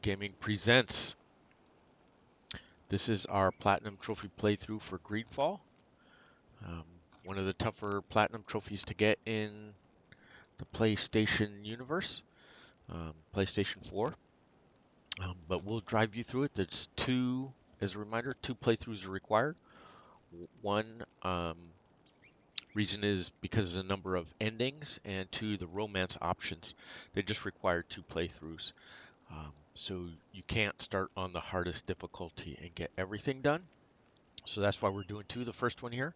Gaming presents. This is our Platinum Trophy playthrough for GreedFall. One of the tougher Platinum Trophies to get in the PlayStation universe, PlayStation 4. But we'll drive you through it. There's two, as a reminder, two playthroughs are required. One reason is because of the number of endings, and two, the romance options. They just require two playthroughs. So you can't start on the hardest difficulty and get everything done. So that's why we're doing two. The first one here,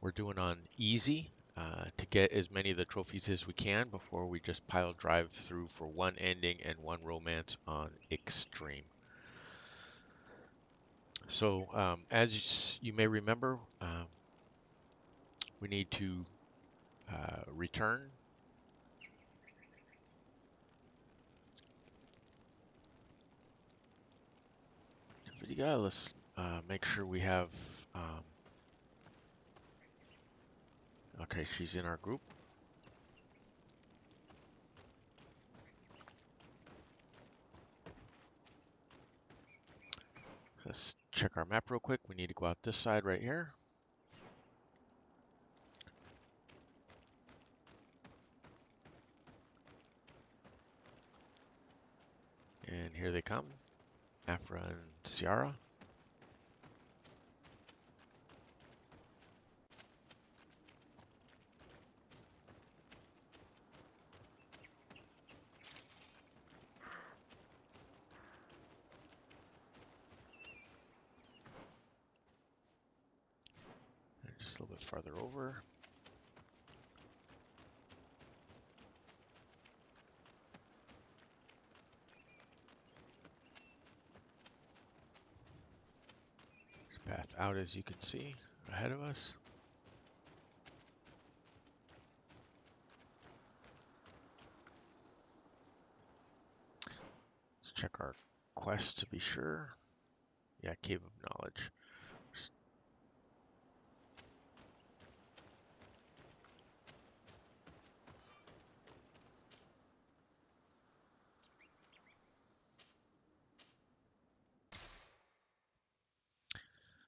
we're doing on easy to get as many of the trophies as we can before we just pile drive through for one ending and one romance on extreme. So as you may remember, we need to return to video. Let's make sure we have. Okay, she's in our group. Let's check our map real quick. We need to go out this side right here. And here they come, Aphra and Ciara. And just a little bit farther over. Path out, as you can see ahead of us. Let's check our quest to be sure. Yeah, Cave of Knowledge.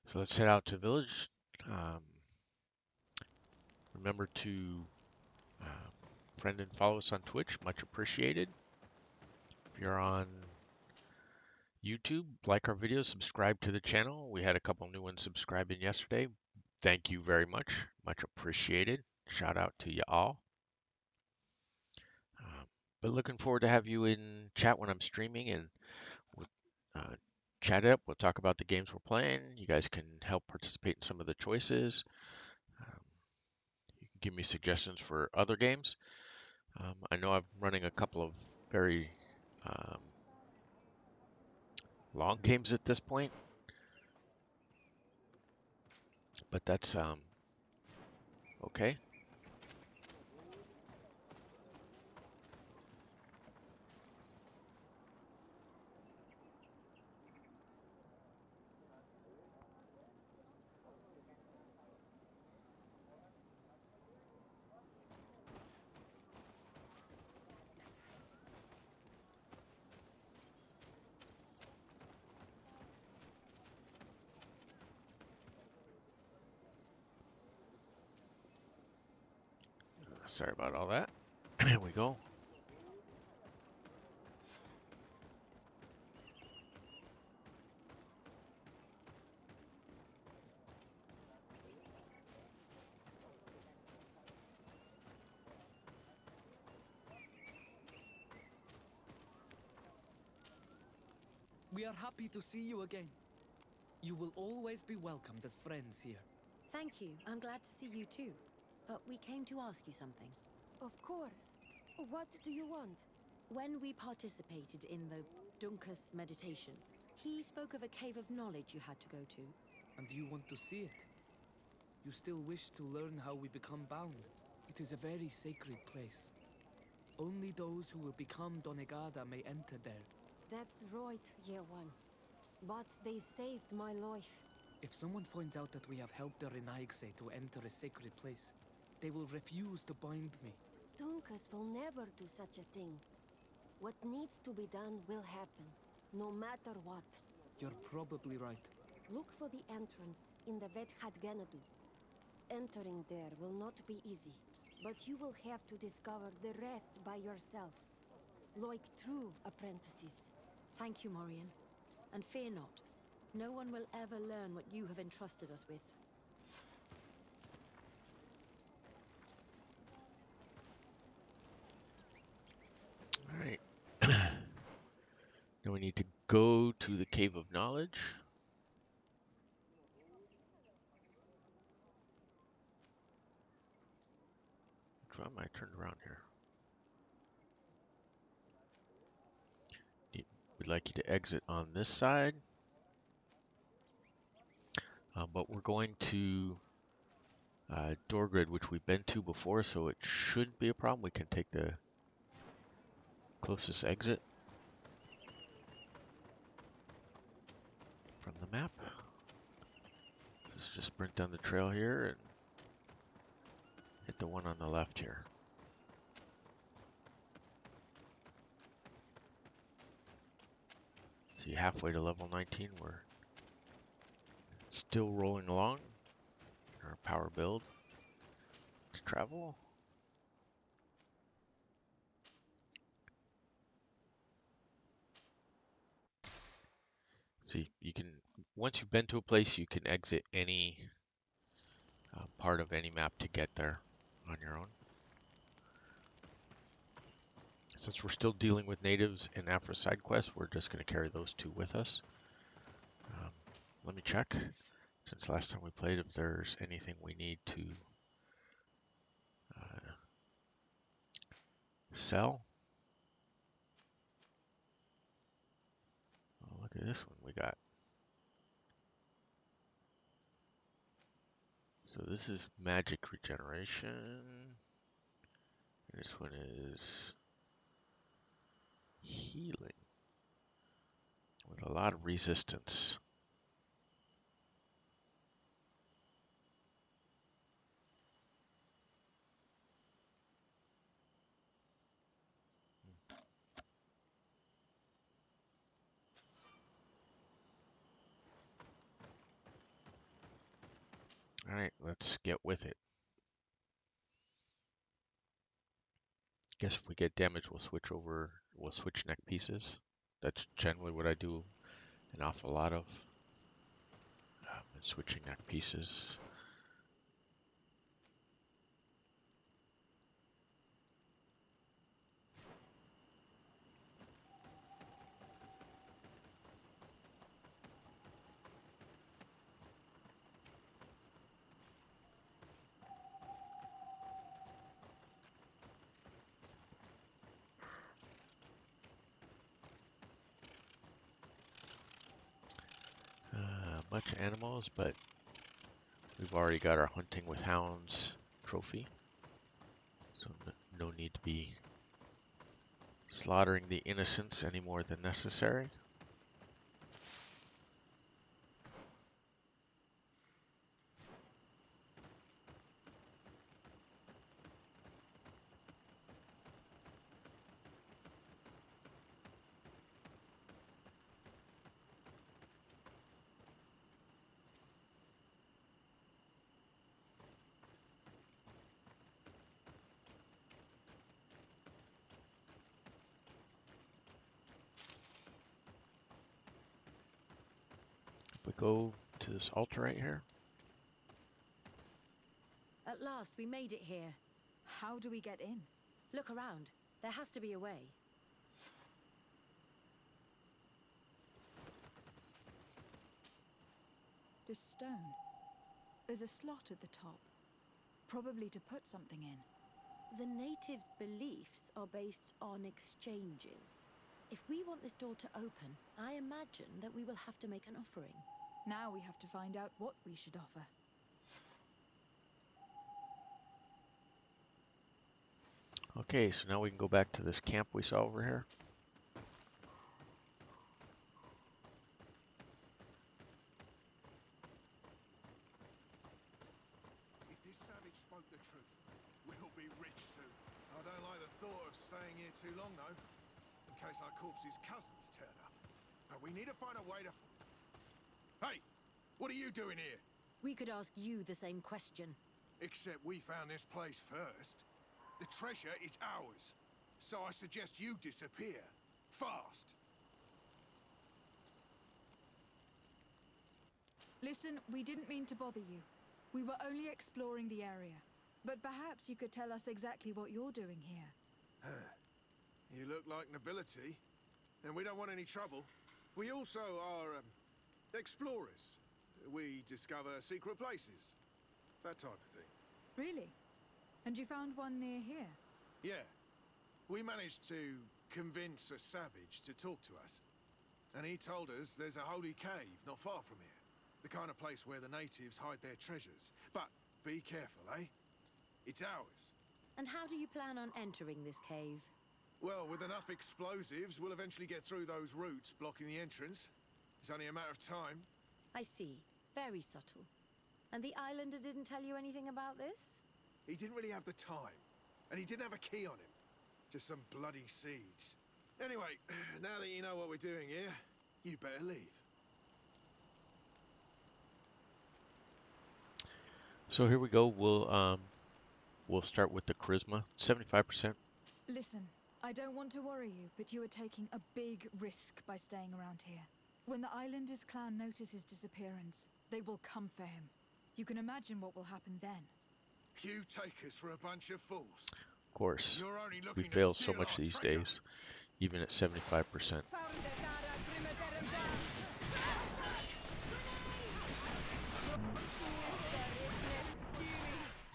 So let's head out to village. Remember to friend and follow us on Twitch, much appreciated. If you're on YouTube, like our videos, subscribe to the channel. We had a couple new ones subscribing yesterday. Thank you very much, much appreciated. Shout out to you all. But looking forward to have you in chat when I'm streaming, and we'll chat it up. We'll talk about the games we're playing. You guys can help participate in some of the choices. You can give me suggestions for other games. I know I'm running a couple of very long games at this point, but that's okay. Sorry about all that. Here we go. We are happy to see you again. You will always be welcomed as friends here. Thank you. I'm glad to see you too. But we came to ask you something. Of course. What do you want? When we participated in the Dunkus meditation, he spoke of a cave of knowledge you had to go to. And you want to see it? You still wish to learn how we become bound? It is a very sacred place. Only those who will become Donegada may enter there. That's right, Year One. But they saved my life. If someone finds out that we have helped the Renaigse to enter a sacred place, they will refuse to bind me. Dunkus will never do such a thing. What needs to be done will happen. no matter what. You're probably right. Look for the entrance in the Vedhat Genadu. Entering there will not be easy, but you will have to discover the rest by yourself, like true apprentices. Thank you, Morian. And fear not. No one will ever learn what you have entrusted us with. All right. Now we need to go to the Cave of Knowledge. Which one am I turned around here? We'd like you to exit on this side. But we're going to door grid, which we've been to before, so it shouldn't be a problem. We can take the closest exit from the map. Let's just sprint down the trail here and hit the one on the left here. See, halfway to level 19, we're still rolling along in our power build to travel. See, you can, once you've been to a place, you can exit any part of any map to get there on your own. Since we're still dealing with natives and Aphra side quests, we're just going to carry those two with us. Let me check, since last time we played, if there's anything we need to sell. Oh, look at this one we got. So this is magic regeneration. And this one is healing with a lot of resistance. All right, let's get with it. Guess if we get damage, we'll switch neck pieces. That's generally what I do an awful lot of, is switching neck pieces. A bunch of animals, but we've already got our hunting with hounds trophy, so no need to be slaughtering the innocents any more than necessary. We go to this altar right here. At last, we made it here. How do we get in? Look around. There has to be a way. This stone. There's a slot at the top. Probably to put something in. The natives' beliefs are based on exchanges. If we want this door to open, I imagine that we will have to make an offering. Now we have to find out what we should offer. Okay, so now we can go back to this camp we saw over here. If this savage spoke the truth, we'll be rich soon. I don't like the thought of staying here too long, though, in case our corpse's cousins turn up. We need to find a way to... Hey, what are you doing here? We could ask you the same question. Except we found this place first. The treasure is ours. So I suggest you disappear. Fast. Listen, we didn't mean to bother you. We were only exploring the area. But perhaps you could tell us exactly what you're doing here. You look like nobility, and we don't want any trouble. We also are explorers. We discover secret places, that type of thing. Really? And you found one near here? Yeah. We managed to convince a savage to talk to us. And he told us there's a holy cave not far from here. The kind of place where the natives hide their treasures. But be careful, eh? It's ours. And how do you plan on entering this cave? Well, with enough explosives, we'll eventually get through those roots blocking the entrance. It's only a matter of time. I see. Very subtle. And the islander didn't tell you anything about this? He didn't really have the time. And he didn't have a key on him. Just some bloody seeds. Anyway, now that you know what we're doing here, you better leave. So here we go. We'll start with the charisma, 75%. Listen, I don't want to worry you, but you are taking a big risk by staying around here. When the Islanders clan notice his disappearance, they will come for him. You can imagine what will happen then. You take us for a bunch of fools. Of course, You're only we looking to fail so steal much our these treasure. days, even at 75%.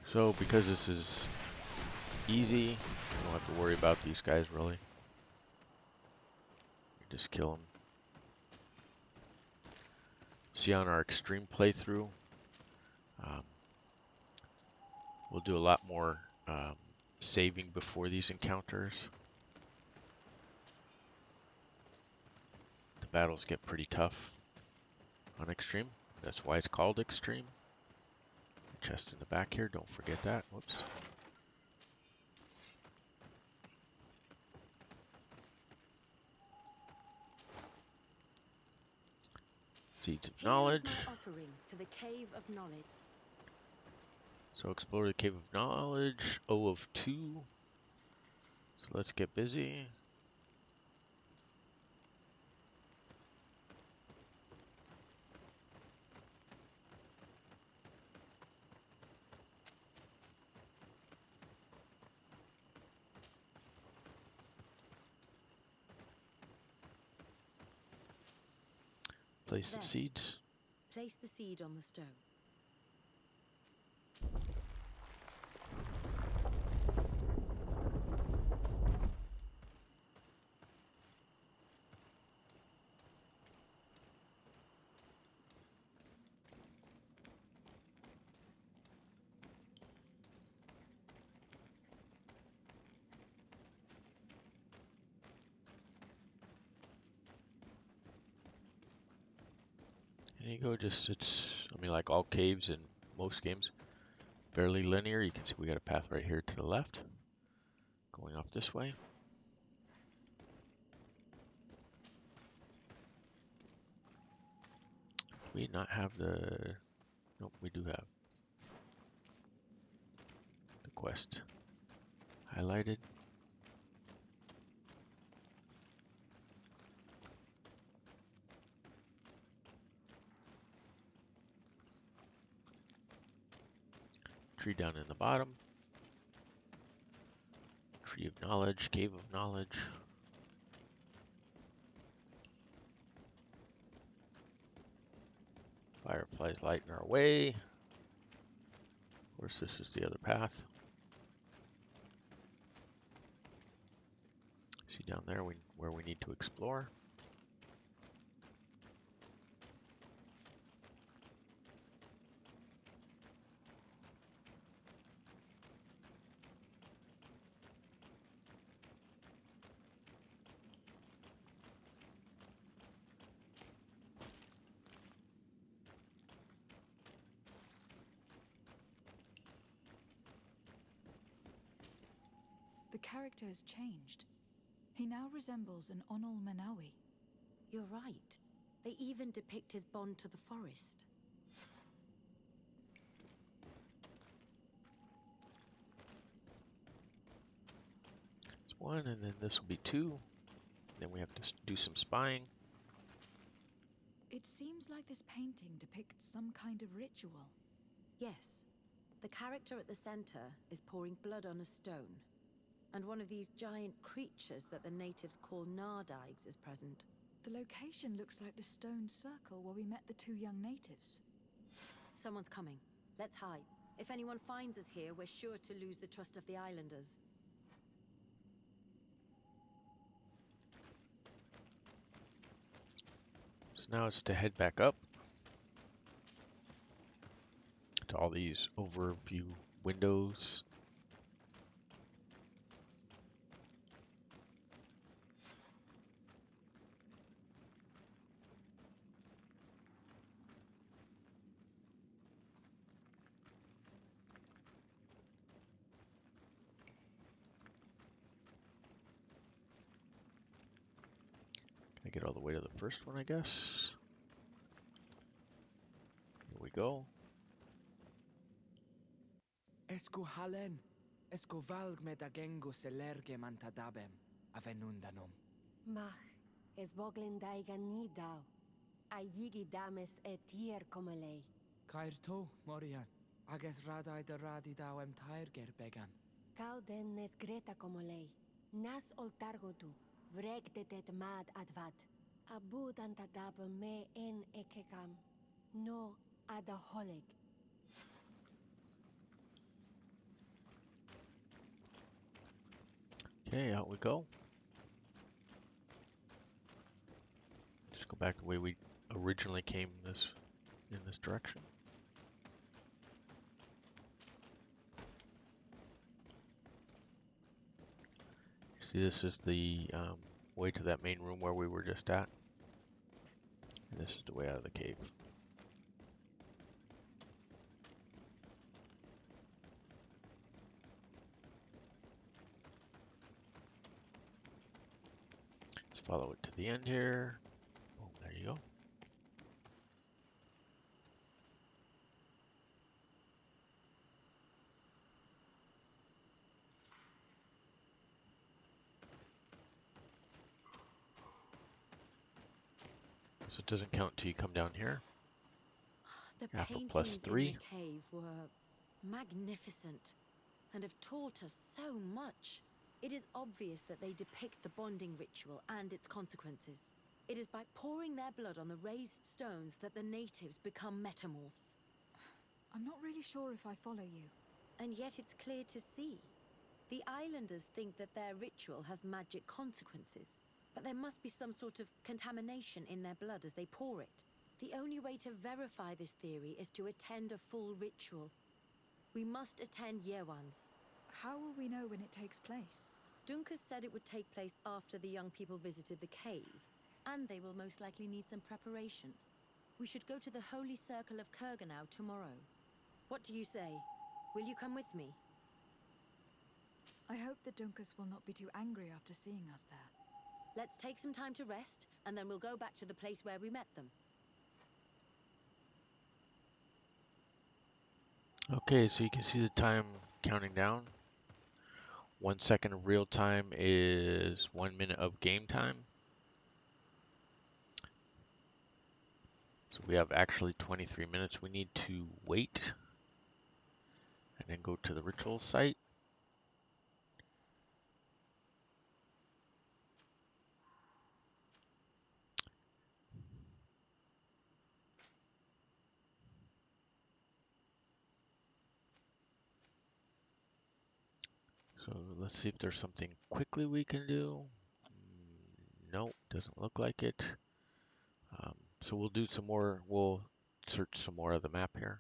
So because this is easy, you don't have to worry about these guys really. You just kill them. See, on our extreme playthrough, we'll do a lot more saving before these encounters. The battles get pretty tough on extreme. That's why it's called extreme. Chest in the back here, don't forget that. Whoops. Seeds of knowledge. Here is my offering to the Cave of Knowledge. So explore the Cave of Knowledge. O of 2. So let's get busy. Place the There. seeds. Place the seed on the stone. There you go, I mean, like all caves in most games, fairly linear. You can see we got a path right here to the left, going off this way. Do we not have the, nope, we do have the quest highlighted. Tree down in the bottom. Tree of knowledge, cave of knowledge. Fireflies lighting our way. Of course, this is the other path. See down there where we need to explore. The character has changed. He now resembles an Onol Manawi. You're right. They even depict his bond to the forest. It's one, and then this will be two. Then we have to do some spying. It seems like this painting depicts some kind of ritual. Yes. The character at the center is pouring blood on a stone. And one of these giant creatures that the natives call Nardigs is present. The location looks like the stone circle where we met the two young natives. Someone's coming. Let's hide. If anyone finds us here, we're sure to lose the trust of the islanders. So now it's to head back up to all these overview windows. Can I get all the way to the first one, I guess? Here we go. Esco halen. Esco valg med agengo selerge mantadabem. Avenundanum. Mach, es boglin daiga ni dau. A yigi dames et tier comelei. Kair to, Morian. Ages radai de radi dawem tairger began. Kau den nes greta comelei. Nas oltargotu, vreg de det mad advad. Abud antadab me en ekekam. No adaholeg. Okay, out we go. Just go back the way we originally came in this direction. See, this is the way to that main room where we were just at. And this is the way out of the cave. Just follow it to the end here. Boom, there you go. So it doesn't count till you come down here. The Aphra paintings plus in 3. the cave were magnificent and have taught us so much. It is obvious that they depict the bonding ritual and its consequences. It is by pouring their blood on the raised stones that the natives become metamorphs. I'm not really sure if I follow you. And yet it's clear to see. The islanders think that their ritual has magic consequences, but there must be some sort of contamination in their blood as they pour it. The only way to verify this theory is to attend a full ritual. We must attend Yewan's. How will we know when it takes place? Duncan said it would take place after the young people visited the cave, and they will most likely need some preparation. We should go to the Holy Circle of Kurganau tomorrow. What do you say? Will you come with me? I hope the Dunkus will not be too angry after seeing us there. Let's take some time to rest, and then we'll go back to the place where we met them. Okay, so you can see the time counting down. 1 second of real time is 1 minute of game time. So we have actually 23 minutes. We need to wait and then go to the ritual site. So let's see if there's something quickly we can do. Nope, doesn't look like it. So we'll do some more, we'll search some more of the map here.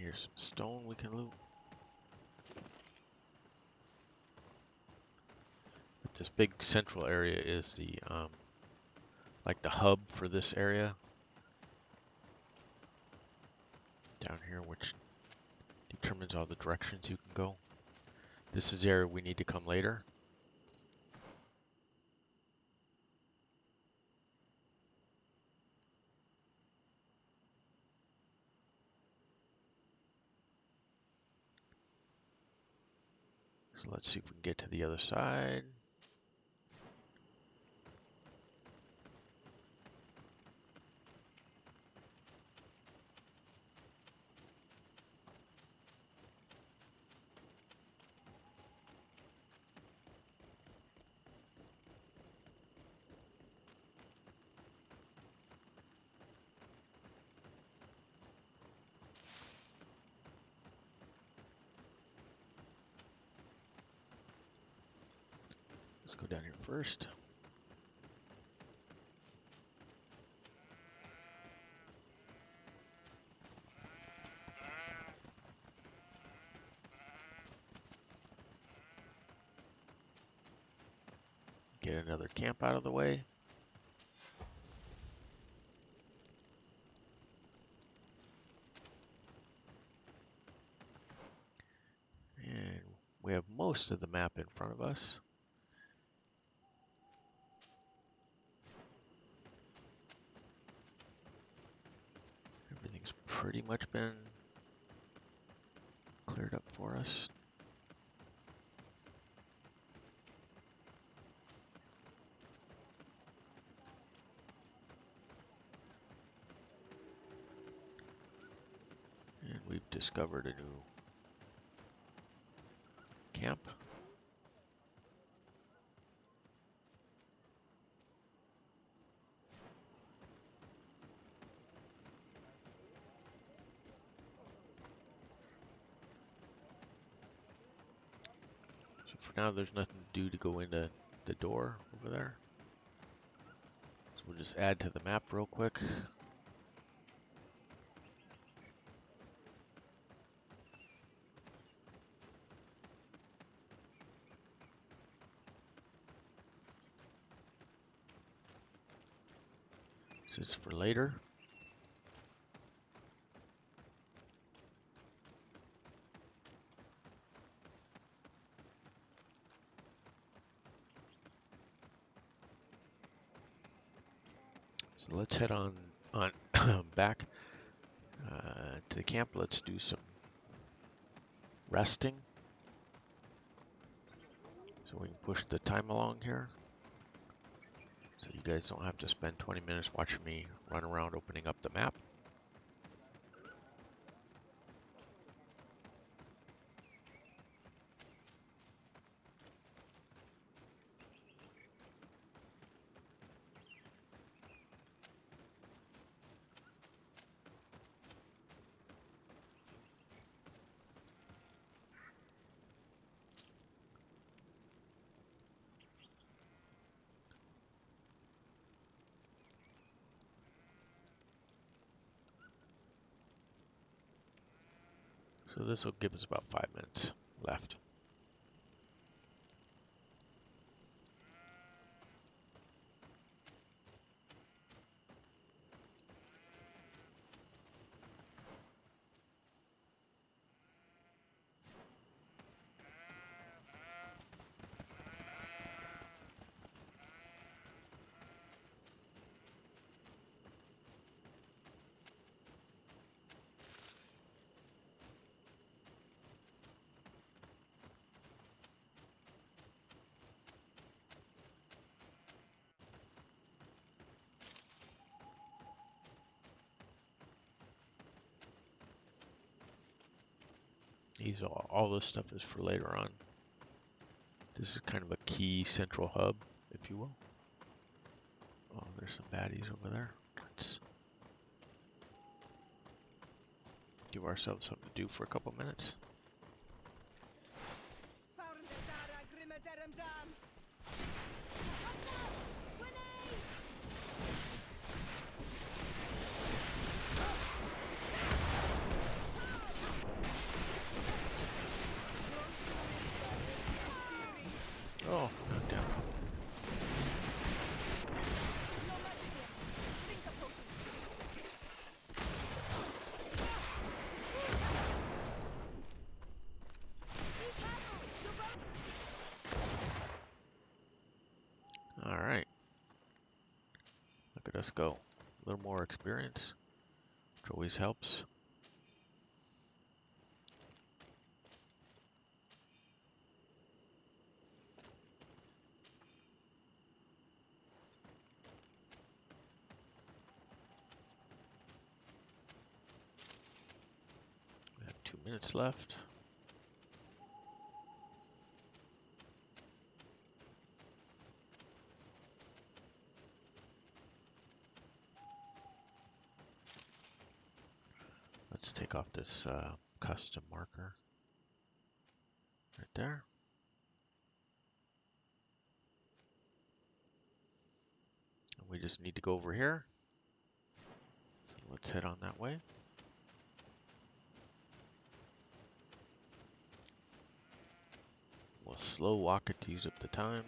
here's some stone we can loot. But this big central area is the like the hub for this area down here, which determines all the directions you can go. This is the area we need to come later. So let's see if we can get to the other side. Let's go down here first. Get another camp out of the way. And we have most of the map in front of us. Everything's pretty much been cleared up for us. And we've discovered a new camp. So for now, there's nothing to do to go into the door over there. So we'll just add to the map real quick. This is for later. So let's head on back to the camp. Let's do some resting, so we can push the time along here. So you guys don't have to spend 20 minutes watching me run around opening up the map. So this will give us about 5 minutes left. All this stuff is for later on. This is kind of a key central hub, if you will. Oh, there's some baddies over there. Let's give ourselves something to do for a couple minutes. us go. A little more experience, which always helps. We have 2 minutes left. Let's take off this custom marker right there. And we just need to go over here. So let's head on that way. We'll slow walk it to use up the time.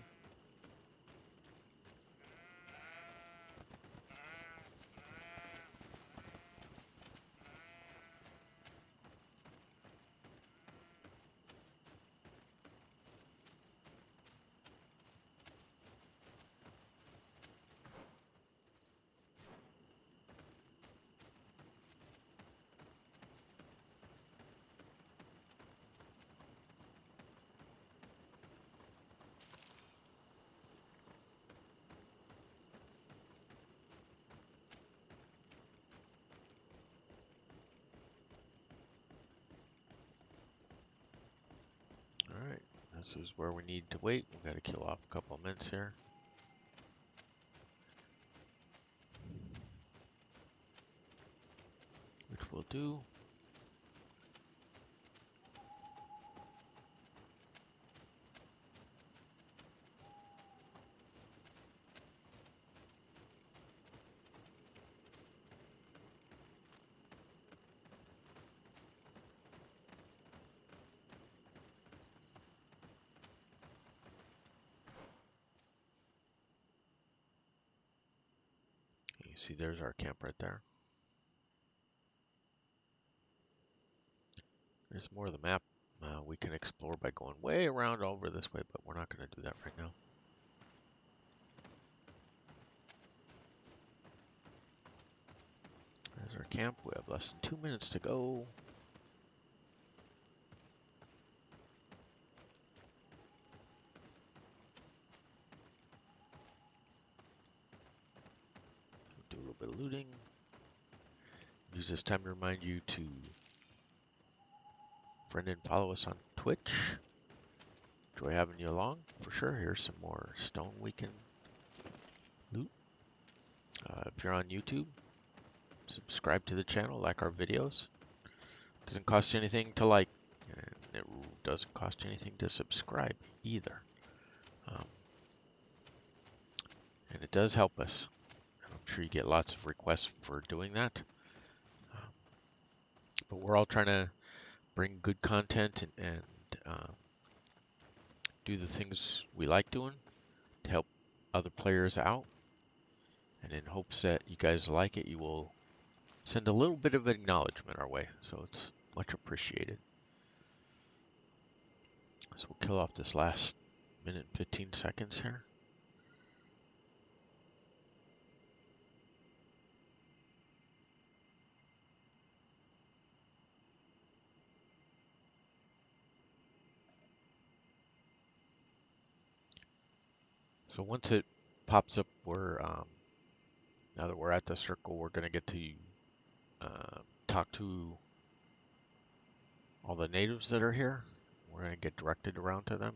Alright, this is where we need to wait. We've got to kill off a couple of minutes here. Which we'll do. You see there's our camp right there. There's more of the map we can explore by going way around over this way, but we're not going to do that right now. There's our camp. We have less than 2 minutes to go. Do a little bit of looting. Use this time to remind you to friend and follow us on Twitch. Enjoy having you along, for sure. Here's some more stone we can loot. If you're on YouTube, subscribe to the channel, like our videos. Doesn't cost you anything to like, and it doesn't cost you anything to subscribe either. And it does help us. I'm sure you get lots of requests for doing that. But we're all trying to bring good content and do the things we like doing to help other players out. And in hopes that you guys like it, you will send a little bit of acknowledgement our way. So it's much appreciated. So we'll kill off this last minute and 15 seconds here. So once it pops up, now that we're at the circle, we're going to get to talk to all the natives that are here. We're going to get directed around to them.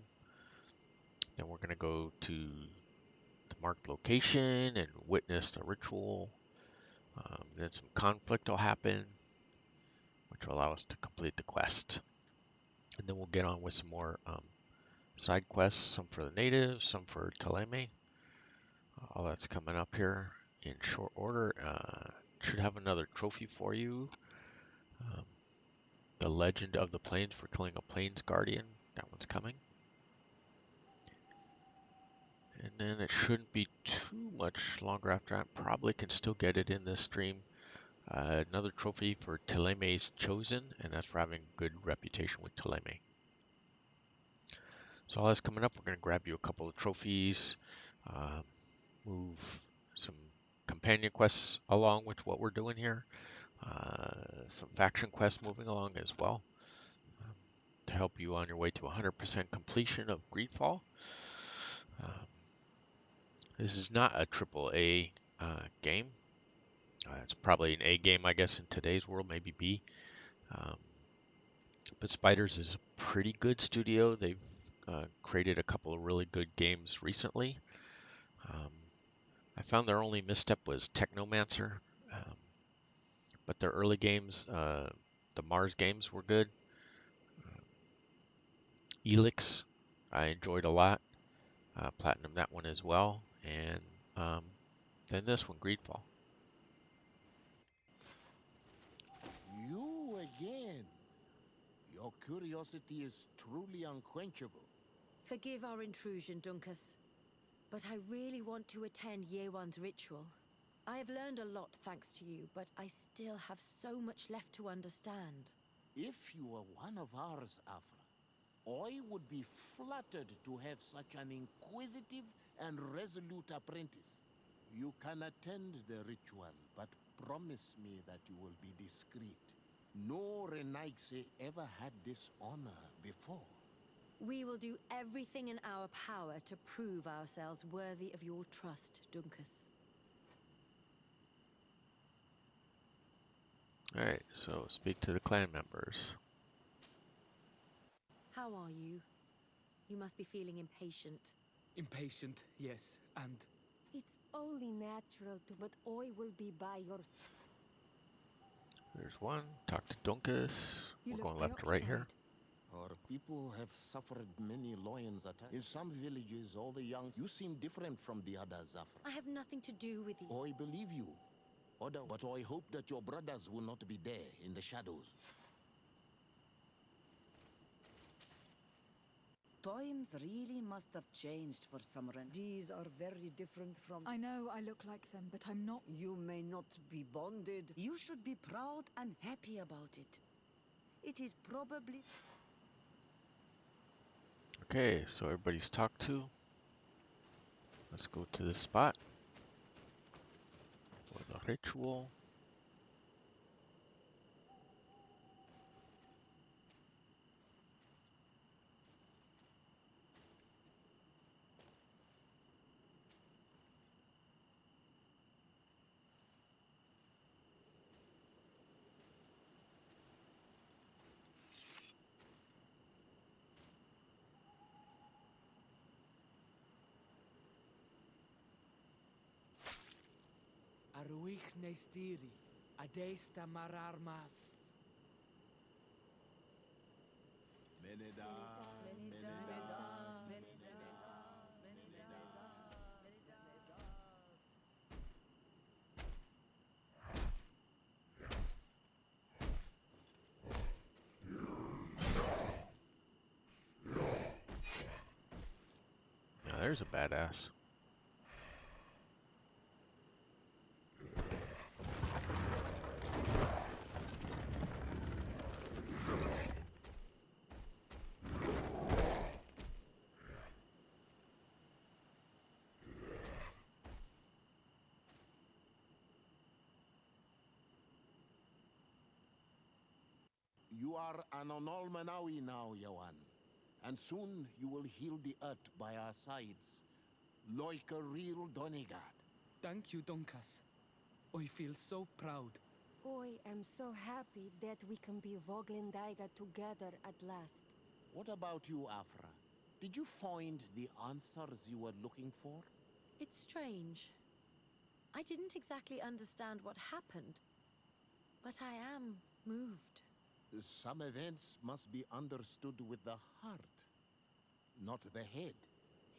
Then we're going to go to the marked location and witness the ritual. Then some conflict will happen, which will allow us to complete the quest. And then we'll get on with some more side quests, some for the natives, some for Theleme. All that's coming up here in short order. Should have another trophy for you. The Legend of the Plains for killing a Plains Guardian. That one's coming. And then it shouldn't be too much longer after that. Probably can still get it in this stream. Another trophy for Theleme's Chosen, and that's for having good reputation with Theleme. So all that's coming up. We're going to grab you a couple of trophies, move some companion quests along with what we're doing here. Some faction quests moving along as well to help you on your way to 100% completion of GreedFall. This is not a AAA game. It's probably an A game, I guess, in today's world, maybe B. But Spiders is a pretty good studio. They've created a couple of really good games recently. I found their only misstep was Technomancer, but their early games, the Mars games, were good. Elix, I enjoyed a lot. Platinum that one as well, and then this one, GreedFall. You again. Your curiosity is truly unquenchable. Forgive our intrusion, Dunkus, but I really want to attend Yewan's ritual. I have learned a lot thanks to you, but I still have so much left to understand. If you were one of ours, Aphra, I would be flattered to have such an inquisitive and resolute apprentice. You can attend the ritual, but promise me that you will be discreet. No Renaigse ever had this honor before. We will do everything in our power to prove ourselves worthy of your trust, Dunkus. Alright, so speak to the clan members. How are you? You must be feeling impatient. Impatient, yes, and It's only natural to, but I will be by your side. There's one. Talk to Dunkus. You We're look going left to right here. preoccupied. Our people have suffered many lions attacks. In some villages, all the young... You seem different from the others, Aphra. I have nothing to do with you. I believe you. But I hope that your brothers will not be there in the shadows. Times really must have changed for Summerend. These are very different from... I know I look like them, but I'm not. You may not be bonded. You should be proud and happy about it. It is probably... Okay, so everybody's talked to. Let's go to this spot for the ritual. Aruich Nestiri, Adesta Mararma. Now there's a badass. You are an Onolmanawi now, Yawan. And soon you will heal the earth by our sides. Like a real Donegard. Thank you, Dunkas. I feel so proud. I am so happy that we can be Voglendaiga together at last. What about you, Aphra? Did you find the answers you were looking for? It's strange. I didn't exactly understand what happened, but I am moved. Some events must be understood with the heart, not the head.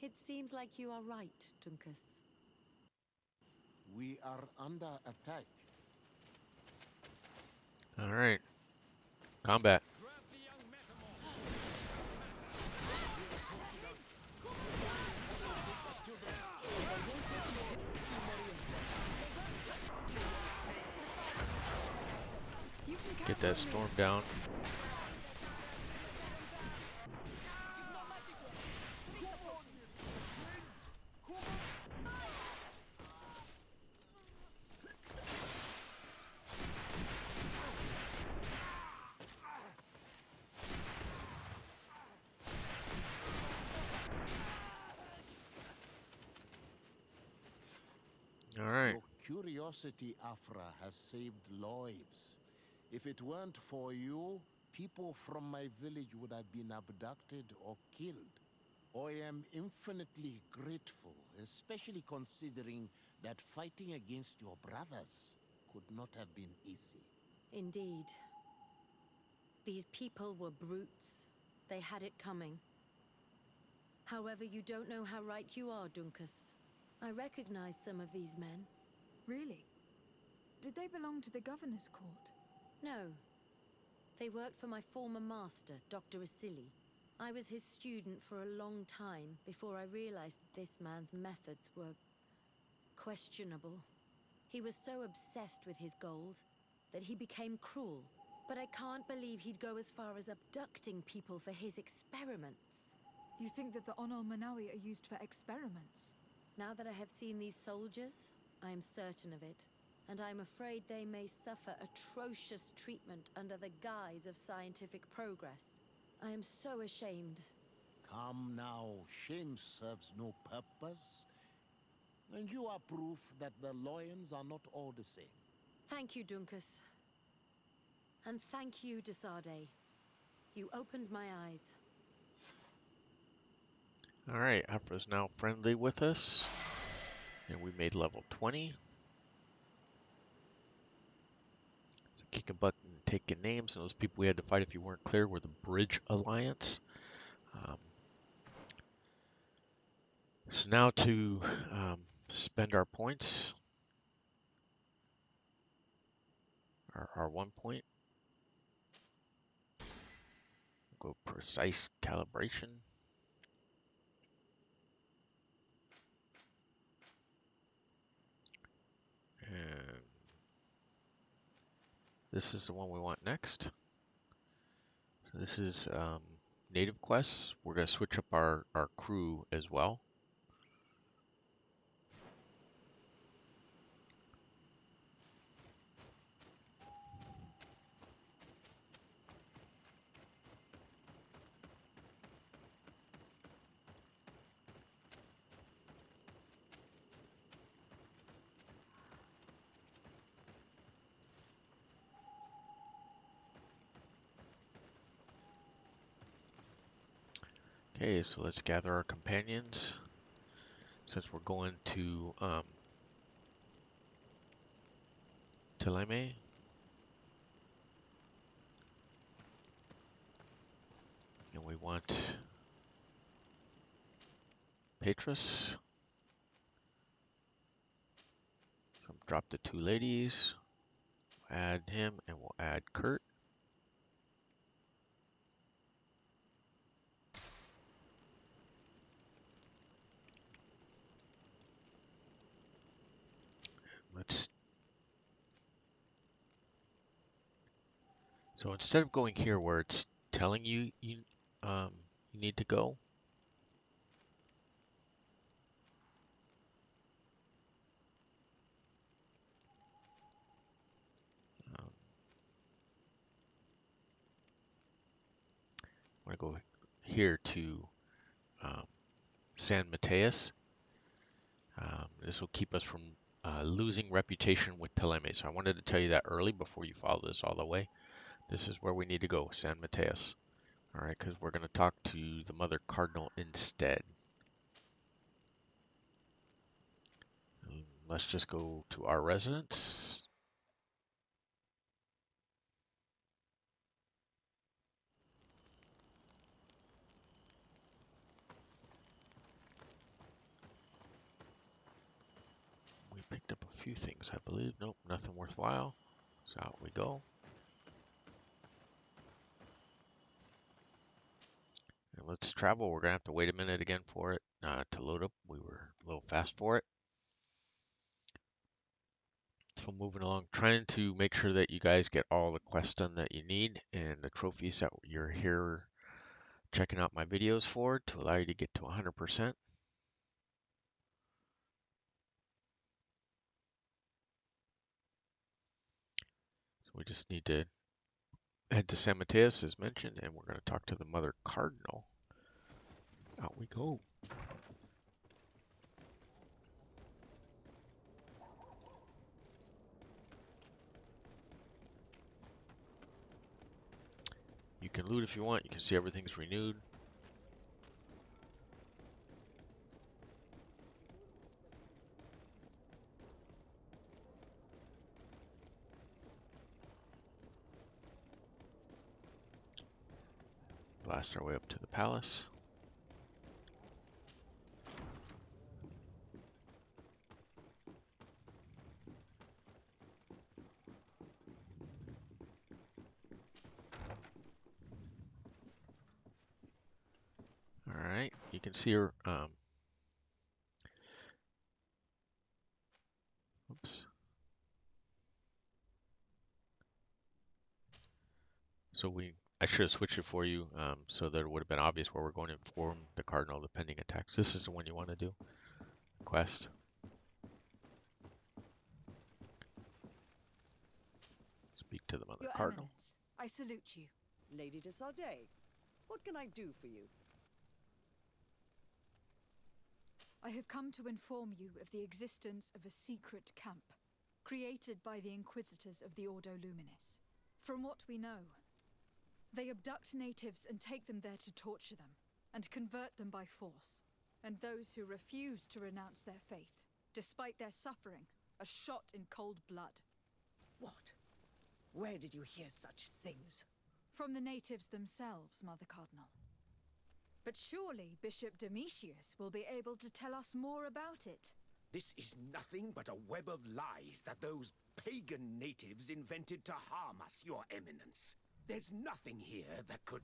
It seems like you are right, Dunkus. We are under attack. Alright. Combat. Get that storm down. curiosity, Aphra, has saved lives. If it weren't for you, people from my village would have been abducted or killed. I am infinitely grateful, especially considering that fighting against your brothers could not have been easy. Indeed. These people were brutes. They had it coming. However, you don't know how right you are, Dunkus. I recognize some of these men. Really? Did they belong to the governor's court? No. They worked for my former master, Dr. Asili. I was his student for a long time before I realized that this man's methods were questionable. He was so obsessed with his goals that he became cruel. But I can't believe he'd go as far as abducting people for his experiments. You think that the Onol Manawi are used for experiments? Now that I have seen these soldiers, I am certain of it. And I'm afraid they may suffer atrocious treatment under the guise of scientific progress. I am so ashamed. Come now, shame serves no purpose. And you are proof that the lions are not all the same. Thank you, Dunkus. And thank you, Desade. You opened my eyes. Alright, Aphra's now friendly with us. And we made level 20. So kicking butt and taking names. And those people we had to fight, if you weren't clear, were the Bridge Alliance. So now to spend our points. Our 1 point. Go precise calibration. And this is the one we want next. So this is native quests. We're going to switch up our crew as well. Okay, so let's gather our companions. Since we're going to Theleme. And we want Petrus. So drop the 2 ladies. We'll add him and we'll add Kurt. So instead of going here where it's telling you you need to go, I'm going to go here to San Mateus. This will keep us from losing reputation with Theleme. So I wanted to tell you that early before you follow this all the way. This is where we need to go, San Mateus. All right, because we're going to talk to the Mother Cardinal instead. Let's just go to our residence. We picked up a few things, I believe. Nope, nothing worthwhile. So out we go. And let's travel. We're going to have to wait a minute again for it to load up. We were a little fast for it. So moving along, trying to make sure that you guys get all the quests done that you need and the trophies that you're here checking out my videos for to allow you to get to 100%. So we just need to head to San Mateus as mentioned, and we're going to talk to the Mother Cardinal. Out we go. can loot if you want. You can see everything's renewed. Blast our way up to the palace. Alright, you can see her, oops. So I should have switched it for you, so that it would have been obvious where we're going to inform the Cardinal of the pending attacks. This is the one you want to do, quest. Speak to the Mother Your Cardinal. Eminence, I salute you. Lady de Sardet, what can I do for you? I have come to inform you of the existence of a secret camp, created by the Inquisitors of the Ordo Luminis. From what we know, they abduct natives and take them there to torture them, and convert them by force. And those who refuse to renounce their faith, despite their suffering, are shot in cold blood. What? Where did you hear such things? From the natives themselves, Mother Cardinal. But surely Bishop Domitius will be able to tell us more about it. This is nothing but a web of lies that those pagan natives invented to harm us, Your Eminence. There's nothing here that could...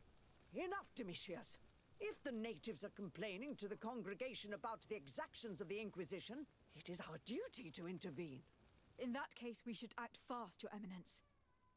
Enough, Domitius. If the natives are complaining to the congregation about the exactions of the Inquisition, it is our duty to intervene. In that case, we should act fast, Your Eminence.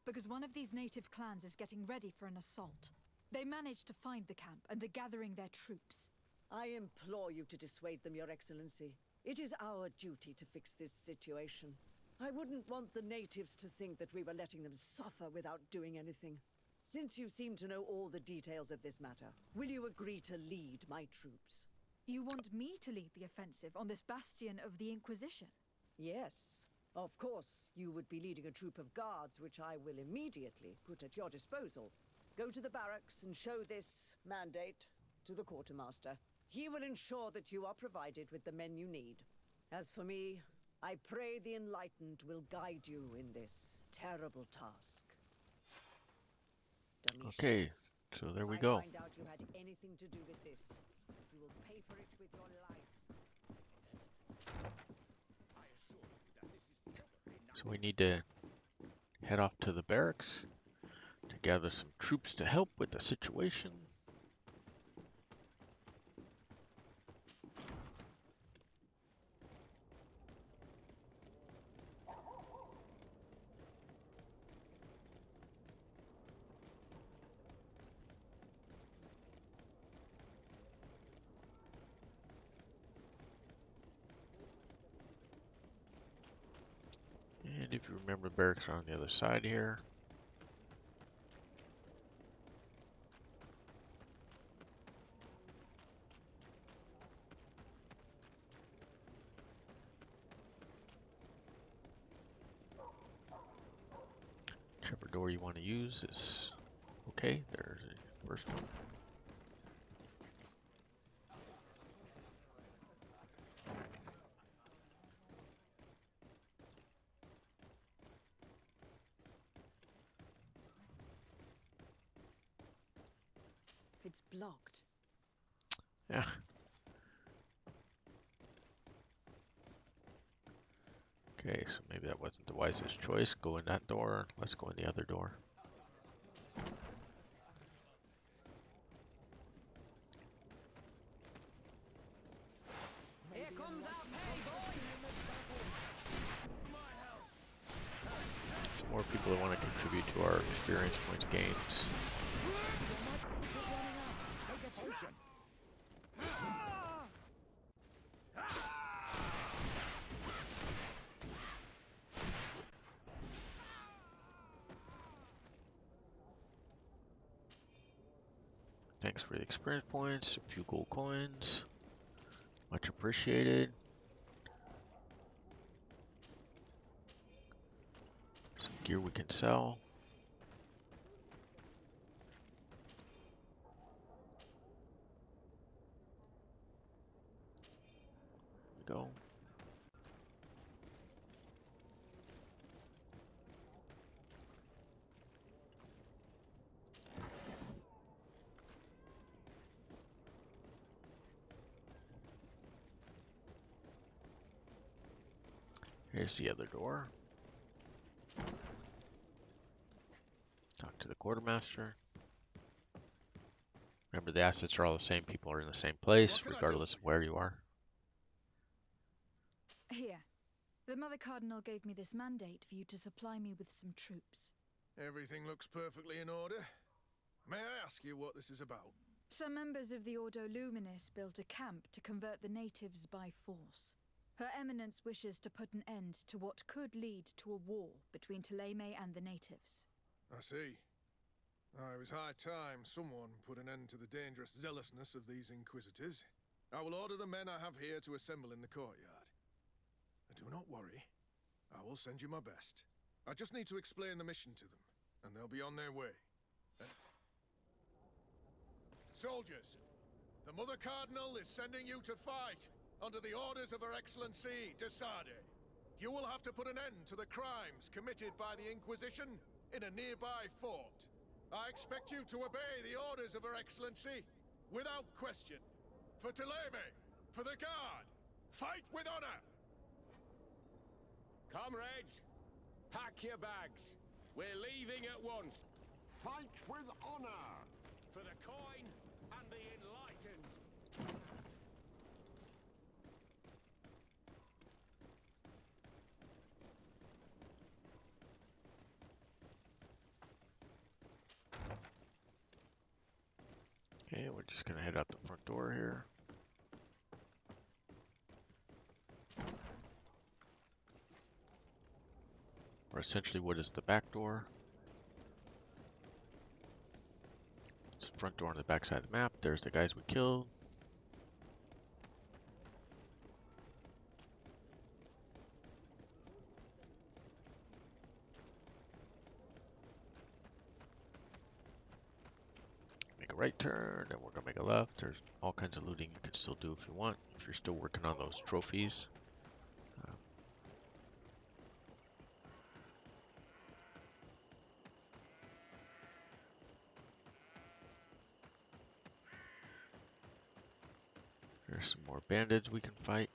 Because one of these native clans is getting ready for an assault. They managed to find the camp and are gathering their troops. I implore you to dissuade them, Your Excellency. It is our duty to fix this situation. I wouldn't want the natives to think that we were letting them suffer without doing anything. Since you seem to know all the details of this matter, will you agree to lead my troops? You want me to lead the offensive on this bastion of the Inquisition? Yes. Of course, you would be leading a troop of guards, which I will immediately put at your disposal. Go to the barracks and show this mandate to the quartermaster. He will ensure that you are provided with the men you need. As for me, I pray the Enlightened will guide you in this terrible task. Domitius, Okay, so there we if go. I find out you had anything to do with this, you will pay for it with your life. So we need to head off to the barracks to gather some troops to help with the situation. And if you remember, the barracks are on the other side here. Whichever door you want to use is okay. There's the first one. It's blocked. Yeah. Okay, so maybe that wasn't the wisest choice. Go in that door. Let's go in the other door. Here comes our pay, boys! Some more people that want to contribute to our experience points gains. Take a potion! Thanks for the experience points, a few gold coins. Much appreciated. Some gear we can sell. we go. Here's the other door. Talk to the quartermaster. Remember, the assets are all the same. People are in the same place, regardless of where you are. Here. The Mother Cardinal gave me this mandate for you to supply me with some troops. Everything looks perfectly in order. May I ask you what this is about? Some members of the Ordo Luminis built a camp to convert the natives by force. Her Eminence wishes to put an end to what could lead to a war between Theleme and the natives. I see. It was high time someone put an end to the dangerous zealousness of these Inquisitors. I will order the men I have here to assemble in the courtyard. Do not worry. I will send you my best. I just need to explain the mission to them, and they'll be on their way. Soldiers, the Mother Cardinal is sending you to fight under the orders of Her Excellency de Sade. You will have to put an end to the crimes committed by the Inquisition in a nearby fort. I expect you to obey the orders of Her Excellency without question. For Theleme, for the Guard, fight with honor! Comrades, pack your bags. We're leaving at once. Fight with honor! For the coin and the enlightened. Okay, we're just gonna head out the front door here. Or essentially, what is the back door? It's the front door on the back side of the map. There's the guys we killed. Make a right turn, and we're gonna make a left. There's all kinds of looting you can still do if you want, if you're still working on those trophies. There's some more bandits we can fight.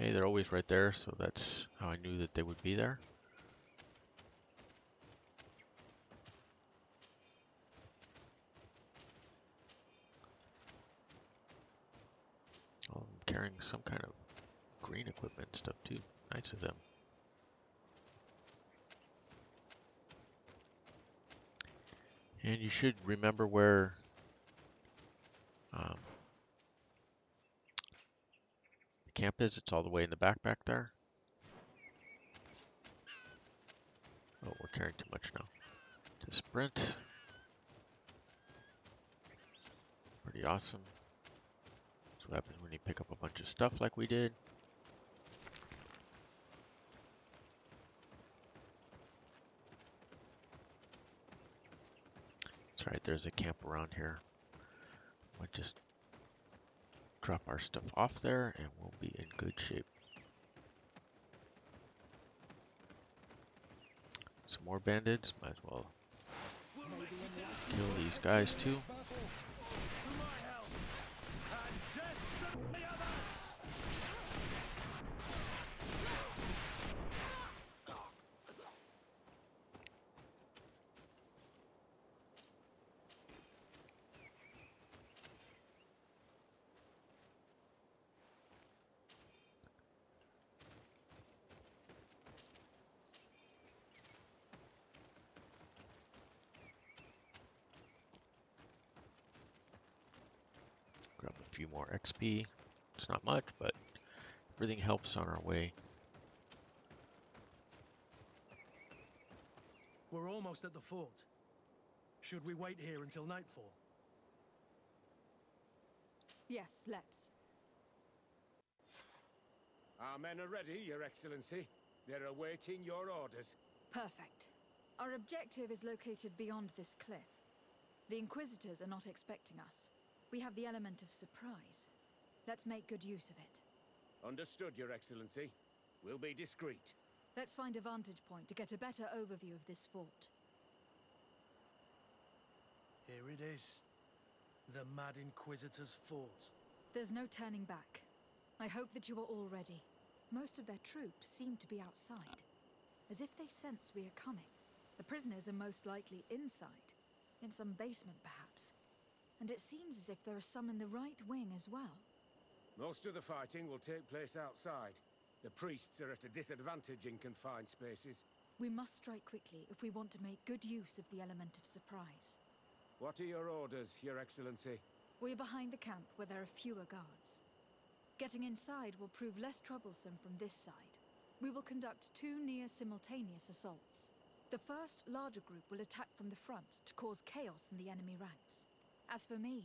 Okay, they're always right there, so that's how I knew that they would be there. Oh, I'm carrying some kind of green equipment stuff too. Nice of them. And you should remember where the camp is. It's all the way in the back there. Oh, we're carrying too much now. To sprint. Pretty awesome. That's what happens when you pick up a bunch of stuff like we did. That's right, there's a camp around here. We'll just drop our stuff off there and we'll be in good shape. Some more bandits, might as well kill these guys too. Grab a few more XP. It's not much, but Everything helps on our way. We're almost at the fort. Should we wait here until nightfall? Yes, let's. Our men are ready, Your Excellency. They're awaiting your orders. Perfect. Our objective is located beyond this cliff. The Inquisitors are not expecting us. We have the element of surprise. Let's make good use of it. Understood, Your Excellency. We'll be discreet. Let's find a vantage point to get a better overview of this fort. Here it is. The Mad Inquisitor's fort. There's no turning back. I hope that you are all ready. Most of their troops seem to be outside, as if they sense we are coming. The prisoners are most likely inside, in some basement perhaps. And it seems as if there are some in the right wing as well. Most of the fighting will take place outside. The priests are at a disadvantage in confined spaces. We must strike quickly if we want to make good use of the element of surprise. What are your orders, Your Excellency? We're behind the camp where there are fewer guards. Getting inside will prove less troublesome from this side. We will conduct 2 near-simultaneous assaults. The first, larger group will attack from the front to cause chaos in the enemy ranks. As for me,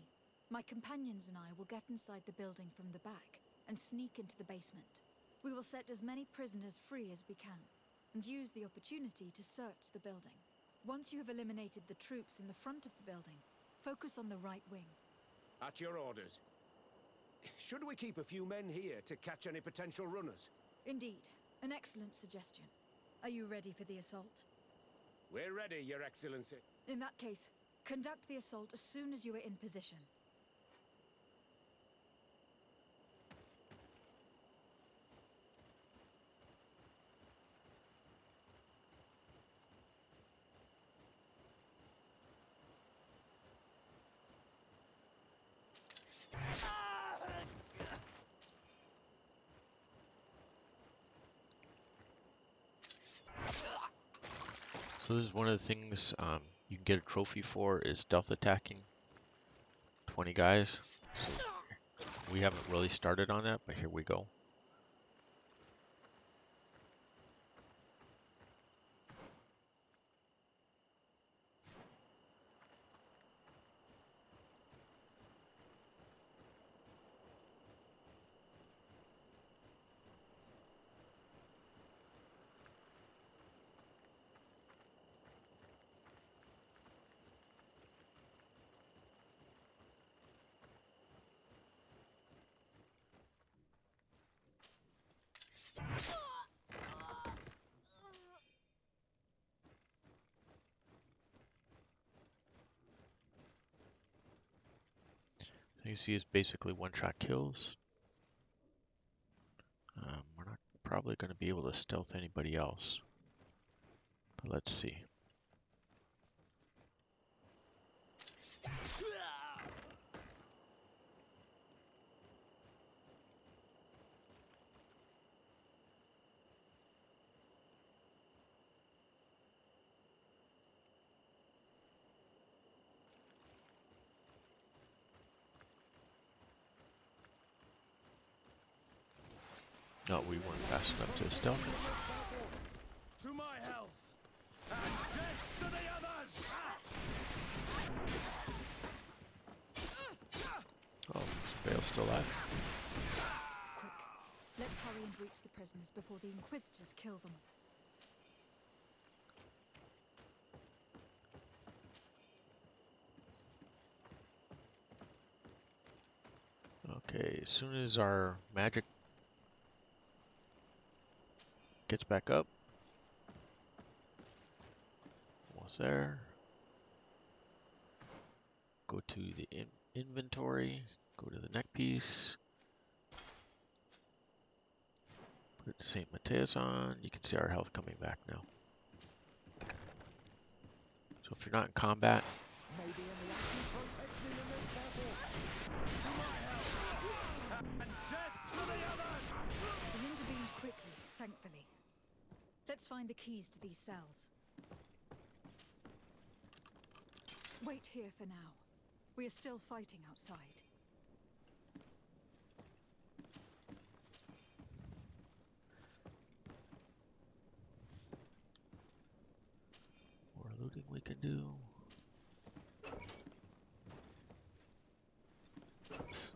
my companions and I will get inside the building from the back and sneak into the basement. We will set as many prisoners free as we can, and use the opportunity to search the building. Once you have eliminated the troops in the front of the building, focus on the right wing. At your orders. Should we keep a few men here to catch any potential runners? Indeed, an excellent suggestion. Are you ready for the assault? We're ready, Your Excellency. In that case, conduct the assault as soon as you are in position. So this is one of the things you can get a trophy for is stealth attacking 20 guys. So we haven't really started on that, but here we go. You see it's basically one-shot kills. We're not probably going to be able to stealth anybody else, but let's see. No, we weren't fast enough to stealth him. To my health! And death to the others! Oh, is Vale still alive? Quick, let's hurry and reach the prisoners before the Inquisitors kill them. Okay, as soon as our magic gets back up, almost there. Go to the inventory, go to the neck piece, put St. Mateus on. You can see our health coming back now. So if you're not in combat, Maybe enlightenment protects me in this battle. To my health! And death to the others! We intervened quickly, thankfully. Let's find the keys to these cells. Wait here for now. We are still fighting outside. can do. Oops.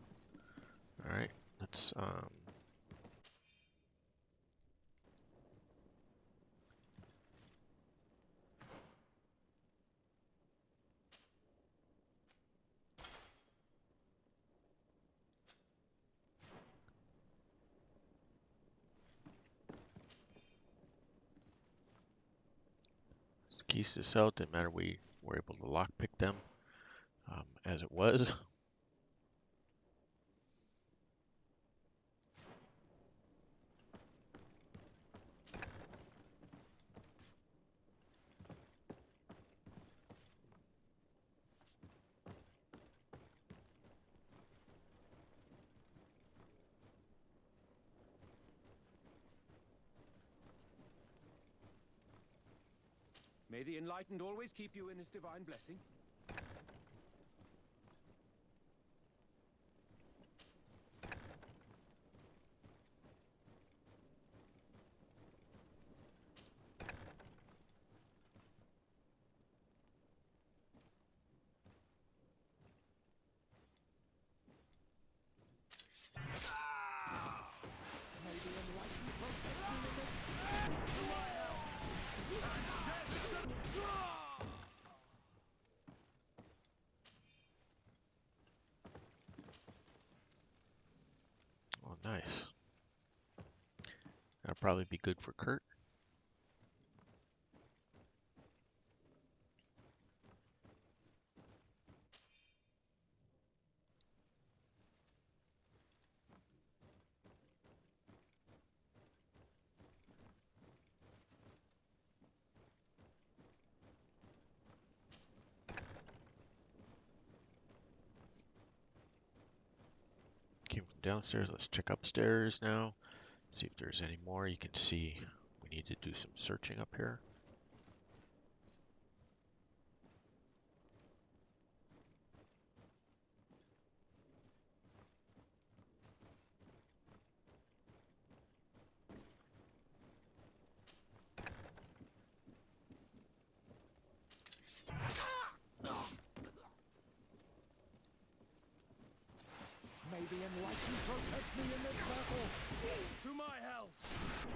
All right, let's keys this out. Didn't matter, we were able to lockpick them as it was. May the Enlightened always keep you in his divine blessing. Oh, nice. That'll probably be good for Kurt. Came from downstairs. Let's check upstairs now. See if there's any more. You can see we need to do some searching up here. May the Enlightened protect me in this battle! To my health!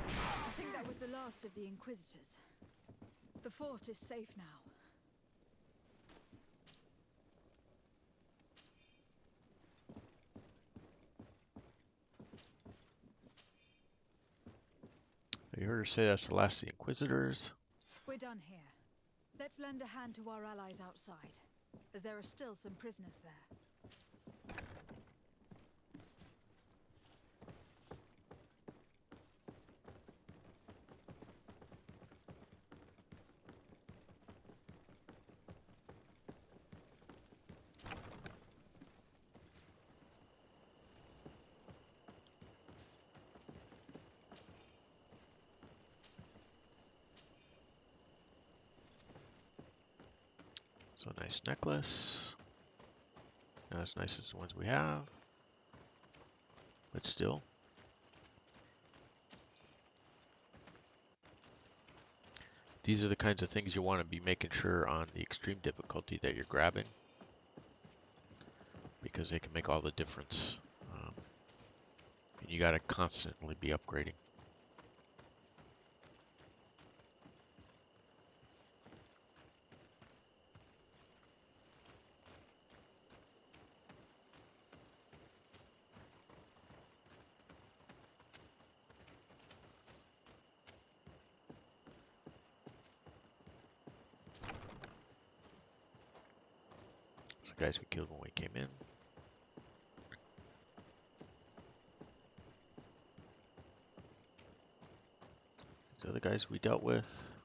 I think that was the last of the Inquisitors. The fort is safe now. You heard her say that's the last of the Inquisitors. We're done here. Let's lend a hand to our allies outside, as there are still some prisoners there. So nice necklace. Not as nice as the ones we have, but still. These are the kinds of things you want to be making sure on the extreme difficulty that you're grabbing, because they can make all the difference. And you got to constantly be upgrading. So guys we killed when we came in. These other guys we dealt with.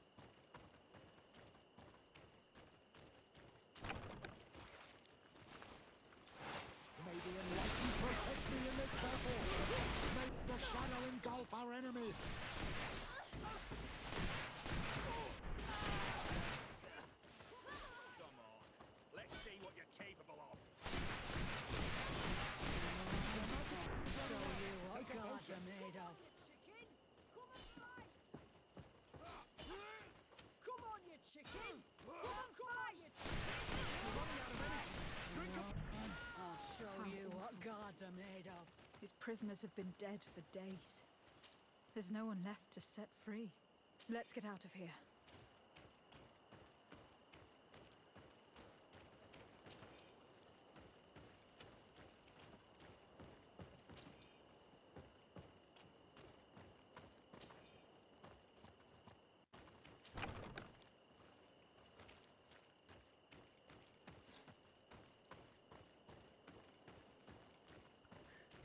May the Enlightened protect me in this battle! May the shadow engulf our enemies! Come on, let's see what you're capable of. Show you what gods are made of. Come on, you chicken! Come show you what gods are made of. His prisoners have been dead for days. There's no one left to set free. Let's get out of here.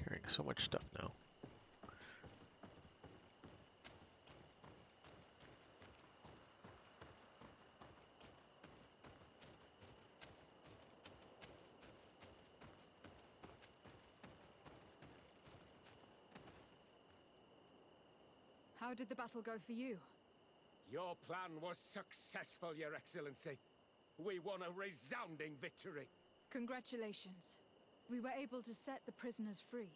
Carrying so much stuff now. How did the battle go for you? Your plan was successful, Your Excellency. We won a resounding victory. Congratulations. We were able to set the prisoners free.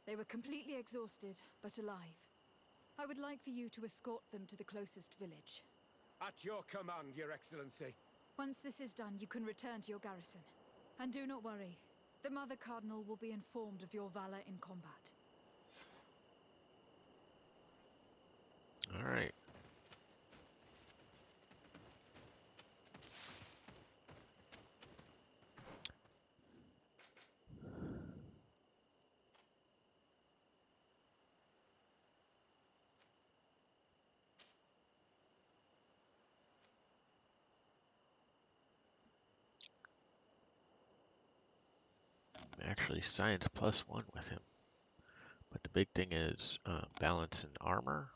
They were completely exhausted, but alive. I would like for you to escort them to the closest village. At your command, Your Excellency. Once this is done, you can return to your garrison. And do not worry. The Mother Cardinal will be informed of your valor in combat. All right. Actually, science +1 with him. But the big thing is balance and armor.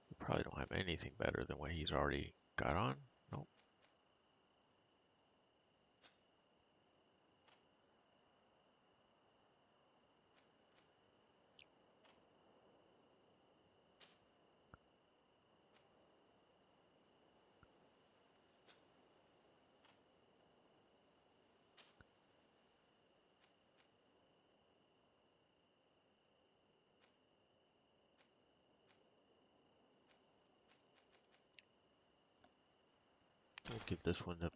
We probably don't have anything better than what he's already got on. Nope. We'll give this one to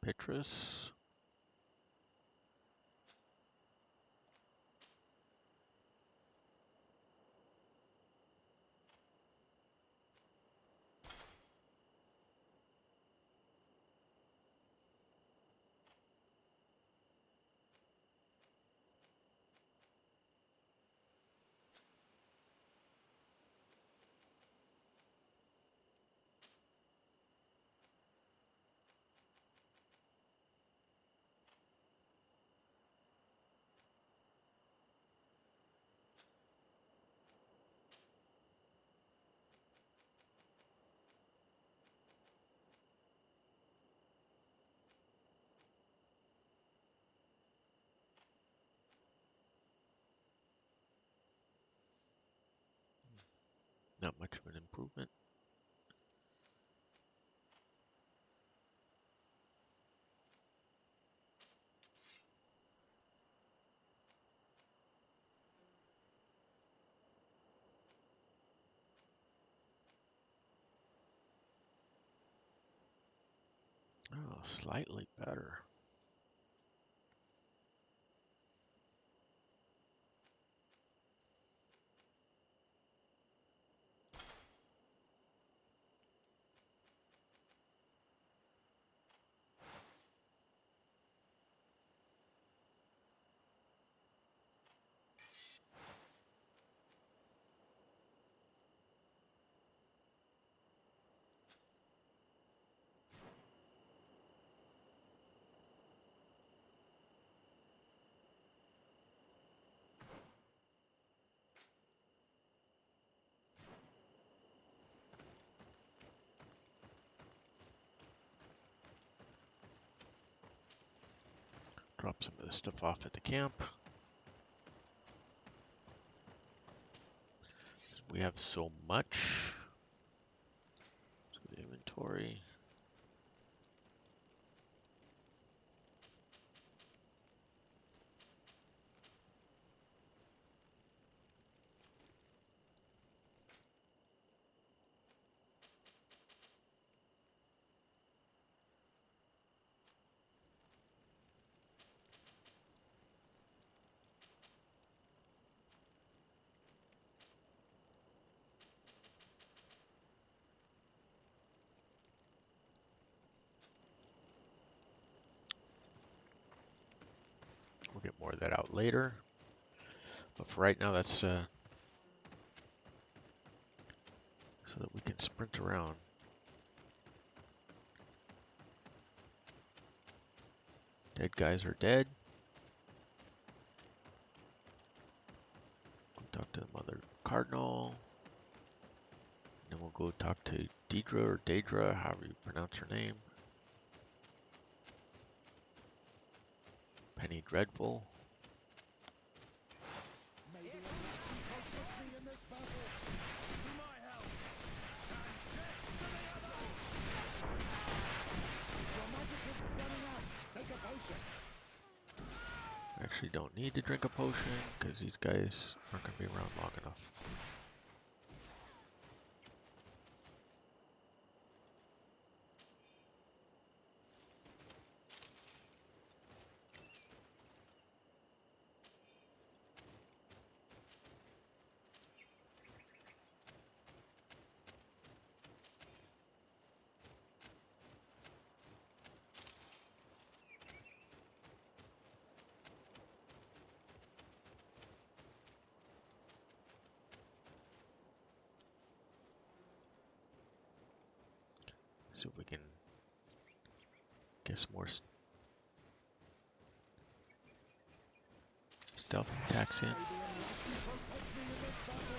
Petrus. Not much of an improvement. Oh, slightly better. Drop some of this stuff off at the camp. We have so much. So the inventory. out later. But for right now, that's so that we can sprint around. Dead guys are dead. Go talk to the Mother Cardinal. Then we'll go talk to Deidre or Daedra, however you pronounce her name. Penny Dreadful. May the Almighty protect me in this battle. To my help. And death to the others! Your magic is running out. Take a potion. Actually don't need to drink a potion because these guys aren't going to be around long enough. See if we can get some more stealth attacks in. May the Almighty protect me in this battle.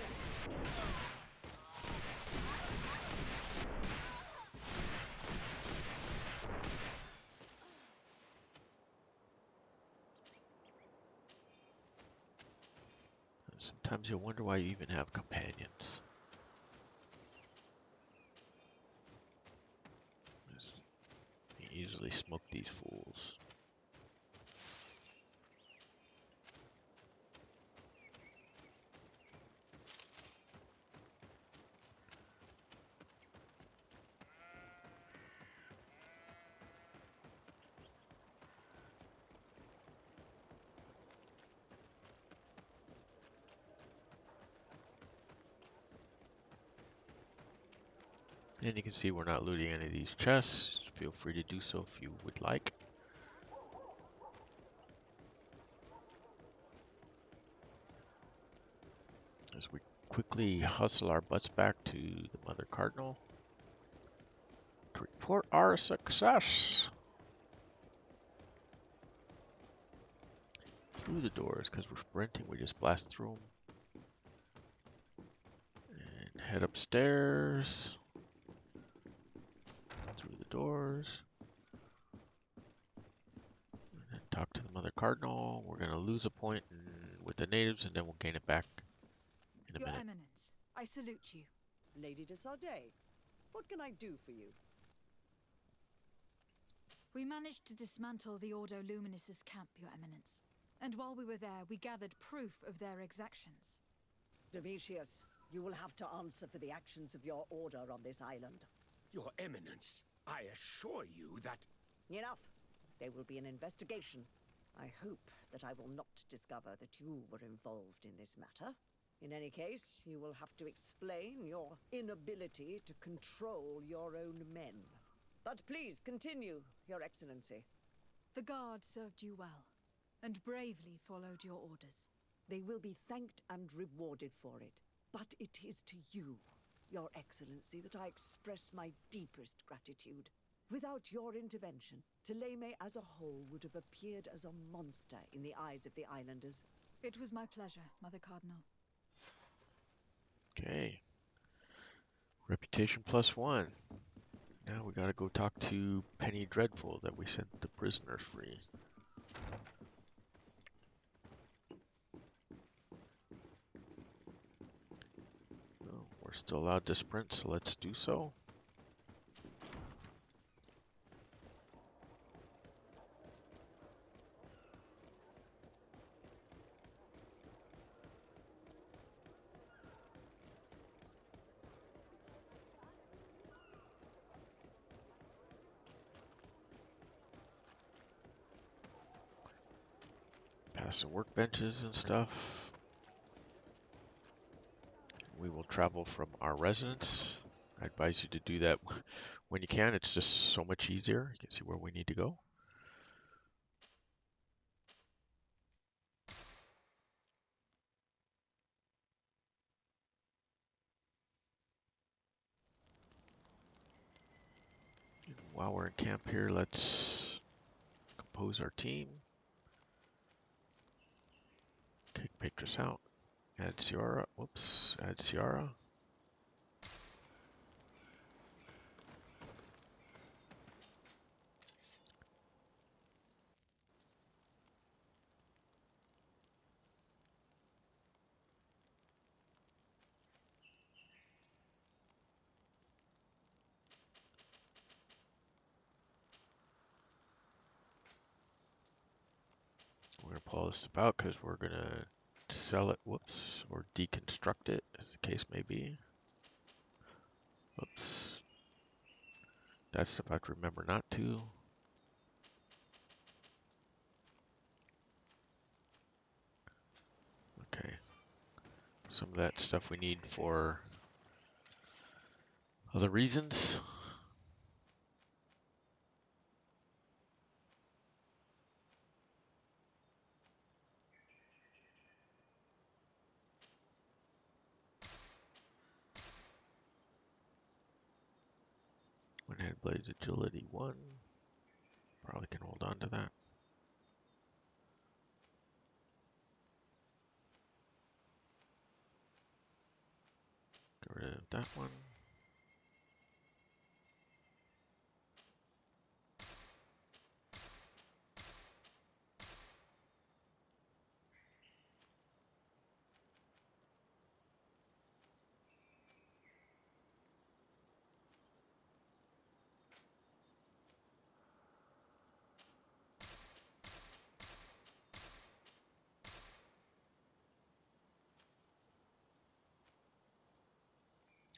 Sometimes you'll wonder why you even have companions. You easily smoke these fools. And you can see we're not looting any of these chests. Feel free to do so if you would like. As we quickly hustle our butts back to the Mother Cardinal to report our success. Through the doors, because we're sprinting, we just blast through them. And head upstairs. Through the doors. And then talk to the Mother Cardinal. We're going to lose a point with the natives, and then we'll gain it back in a Your minute. Eminence, I salute you. Lady de Sardet, what can I do for you? We managed to dismantle the Ordo Luminis's camp, Your Eminence. And while we were there, we gathered proof of their exactions. Domitius, you will have to answer for the actions of your order on this island. Your Eminence, I assure you that... Enough. There will be an investigation. I hope that I will not discover that you were involved in this matter. In any case, you will have to explain your inability to control your own men. But please continue, Your Excellency. The guard served you well, and bravely followed your orders. They will be thanked and rewarded for it. But it is to you, Your Excellency, that I express my deepest gratitude. Without your intervention, Theleme as a whole would have appeared as a monster in the eyes of the islanders. It was my pleasure, Mother Cardinal. Okay. Reputation +1. Now we gotta go talk to Penny Dreadful that we sent the prisoners free. Well, we're still allowed to sprint, so let's do so. Past the workbenches and stuff. We will travel from our residence. I advise you to do that when you can. It's just so much easier. You can see where we need to go. while we're in camp here, let's compose our team. Kick Patris out. Add Ciara. Whoops. Add Ciara. We're going to pull this out because we're going to sell it, whoops, or deconstruct it, as the case may be. Whoops. That stuff I have to remember not to. Okay. Some of that stuff we need for other reasons. One-handed blades, agility 1. Probably can hold on to that. Get rid of that one.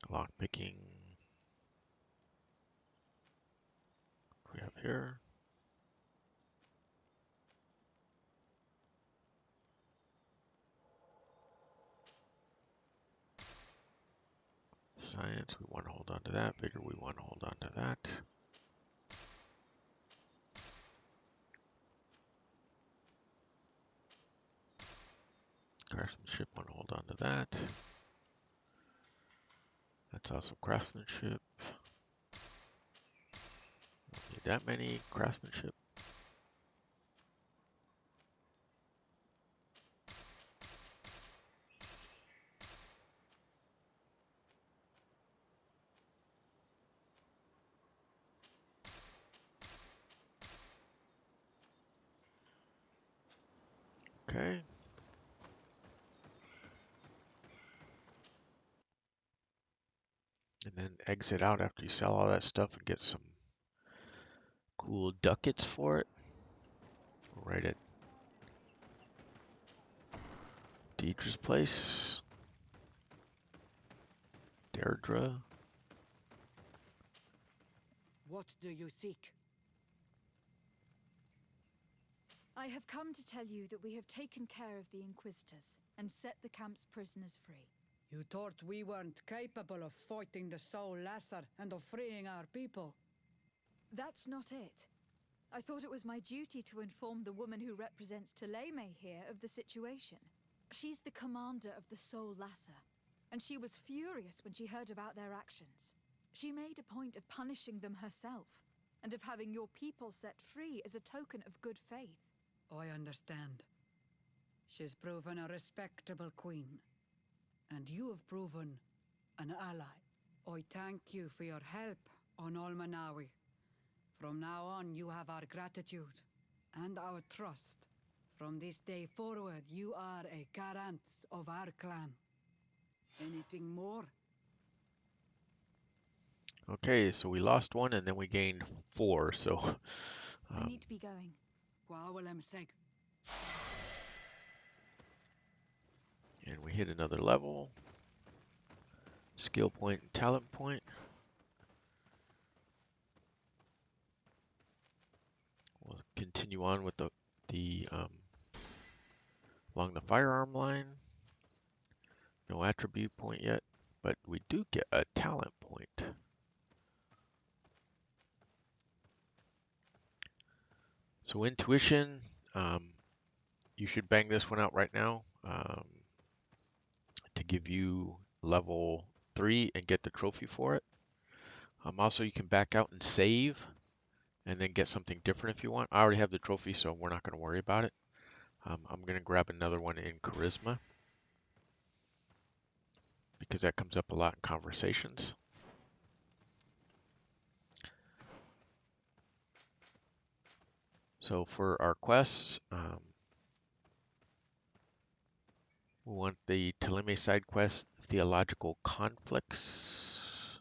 Lock picking. What do we have here? Science, we want to hold on to that. Vigor, we want to hold on to that. Craftsmanship, want to hold on to that. That's also craftsmanship. Don't need that many craftsmanship. Okay. And then exit out after you sell all that stuff and get some cool ducats for it. Right at Deidre's place. Deirdre. What do you seek? I have come to tell you that we have taken care of the Inquisitors and set the camp's prisoners free. You thought we weren't capable of fighting the Soul Lasser and of freeing our people? That's not it. I thought it was my duty to inform the woman who represents Theleme here of the situation. She's the commander of the Soul Lasser, and she was furious when she heard about their actions. She made a point of punishing them herself, and of having your people set free as a token of good faith. I understand. She's proven a respectable queen, and you have proven an ally. I thank you for your help on Almanawi. From now on, you have our gratitude and our trust. From this day forward, you are a garant of our clan. Anything more? Okay, so we lost one and then we gained 4, so... I need to be going. And we hit another level. Skill point and talent point. We'll continue on with the along the firearm line. No attribute point yet, but we do get a talent point. So intuition, you should bang this one out right now to give you level 3 and get the trophy for it. Also, you can back out and save and then get something different if you want. I already have the trophy, so we're not going to worry about it. I'm going to grab another one in Charisma because that comes up a lot in conversations. So for our quests, we want the Theleme side quest, Theological Conflicts.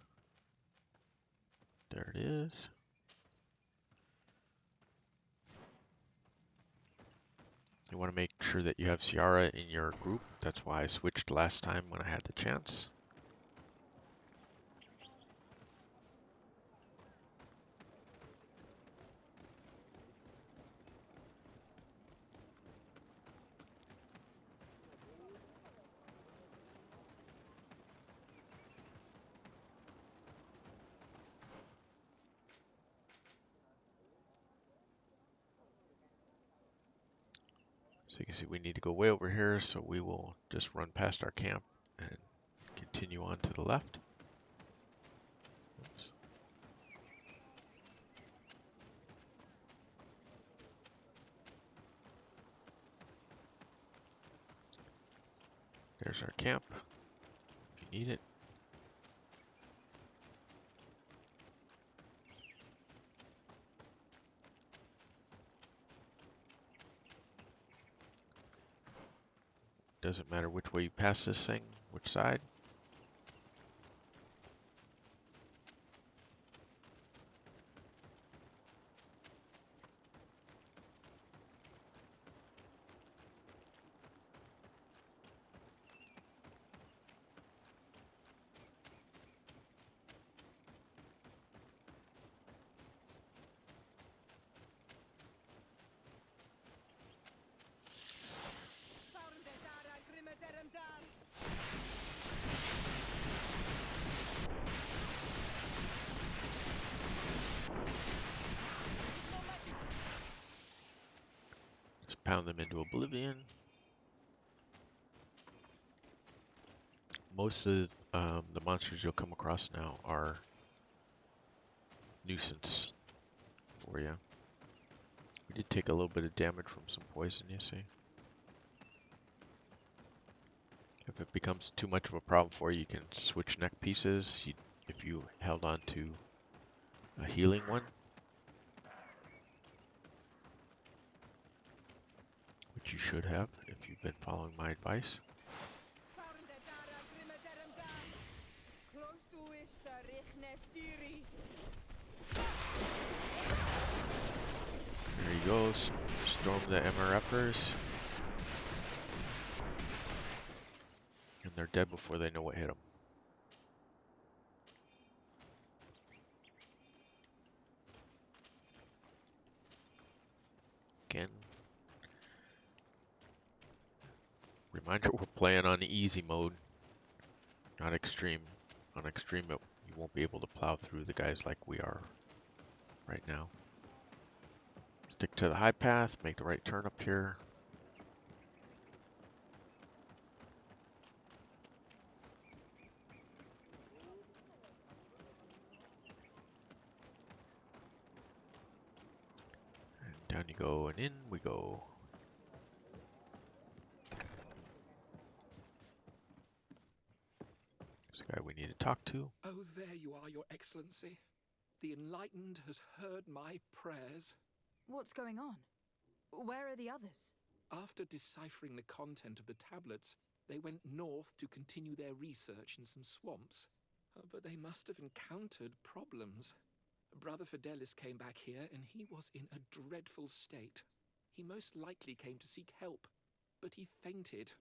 There it is. You want to make sure that you have Ciara in your group. That's why I switched last time when I had the chance. So you can see we need to go way over here, so we will just run past our camp and continue on to the left. Oops. There's our camp, if you need it. Doesn't matter which way you pass this thing, which side. Just pound them into oblivion. Most of the monsters you'll come across now are nuisance for you. We did take a little bit of damage from some poison, you see. If it becomes too much of a problem for you, you can switch neck pieces. If you held on to a healing one, which you should have if you've been following my advice. There he goes. Storm the MRFers. And they're dead before they know what hit them. Again, reminder, we're playing on the easy mode, not extreme. On extreme, you won't be able to plow through the guys like we are right now. Stick to the high path, make the right turn up here. And down you go, and in we go. This guy we need to talk to. Oh, there you are, Your Excellency. The Enlightened has heard my prayers. What's going on? Where are the others? After deciphering the content of the tablets, they went north to continue their research in some swamps. But they must have encountered problems. Brother Fidelis came back here, and he was in a dreadful state. He most likely came to seek help, but he fainted.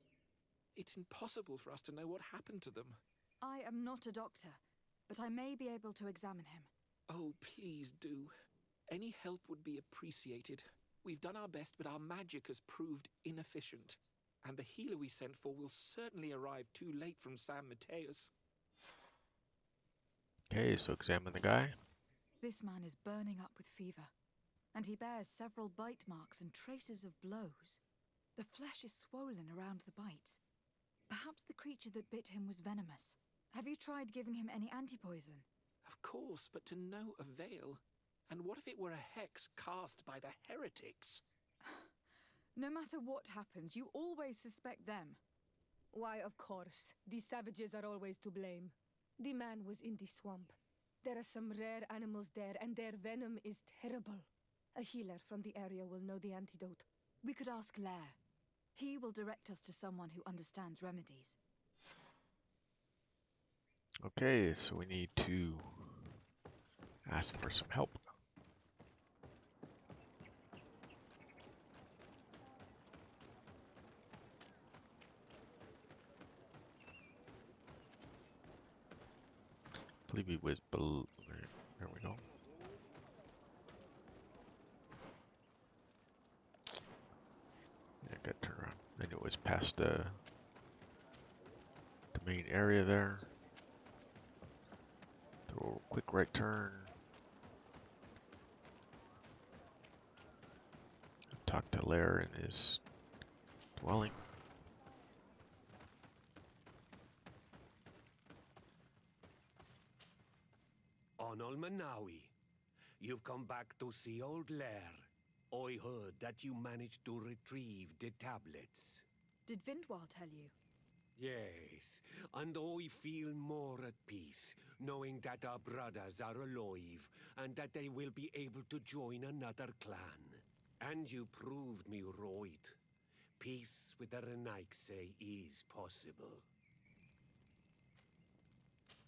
It's impossible for us to know what happened to them. I am not a doctor, but I may be able to examine him. Oh, please do. Any help would be appreciated. We've done our best, but our magic has proved inefficient. And the healer we sent for will certainly arrive too late from San Mateus. Okay, so examine the guy. This man is burning up with fever, and he bears several bite marks and traces of blows. The flesh is swollen around the bites. Perhaps the creature that bit him was venomous. Have you tried giving him any antipoison? Of course, but to no avail. And what if it were a hex cast by the heretics? No matter what happens, you always suspect them. Why, of course. The savages are always to blame. The man was in the swamp. There are some rare animals there, and their venom is terrible. A healer from the area will know the antidote. We could ask Lair. He will direct us to someone who understands remedies. Okay, so we need to ask for some help. I believe he was below. There we go. Yeah, got to turn around. I knew it was past the main area there. Throw a quick right turn. Talk to Lair in his dwelling. Onol Manawi, you've come back to see old Lair. I heard that you managed to retrieve the tablets. Did Vindwal tell you? Yes, and I feel more at peace, knowing that our brothers are alive, and that they will be able to join another clan. And you proved me right. Peace with the Renaigse is possible.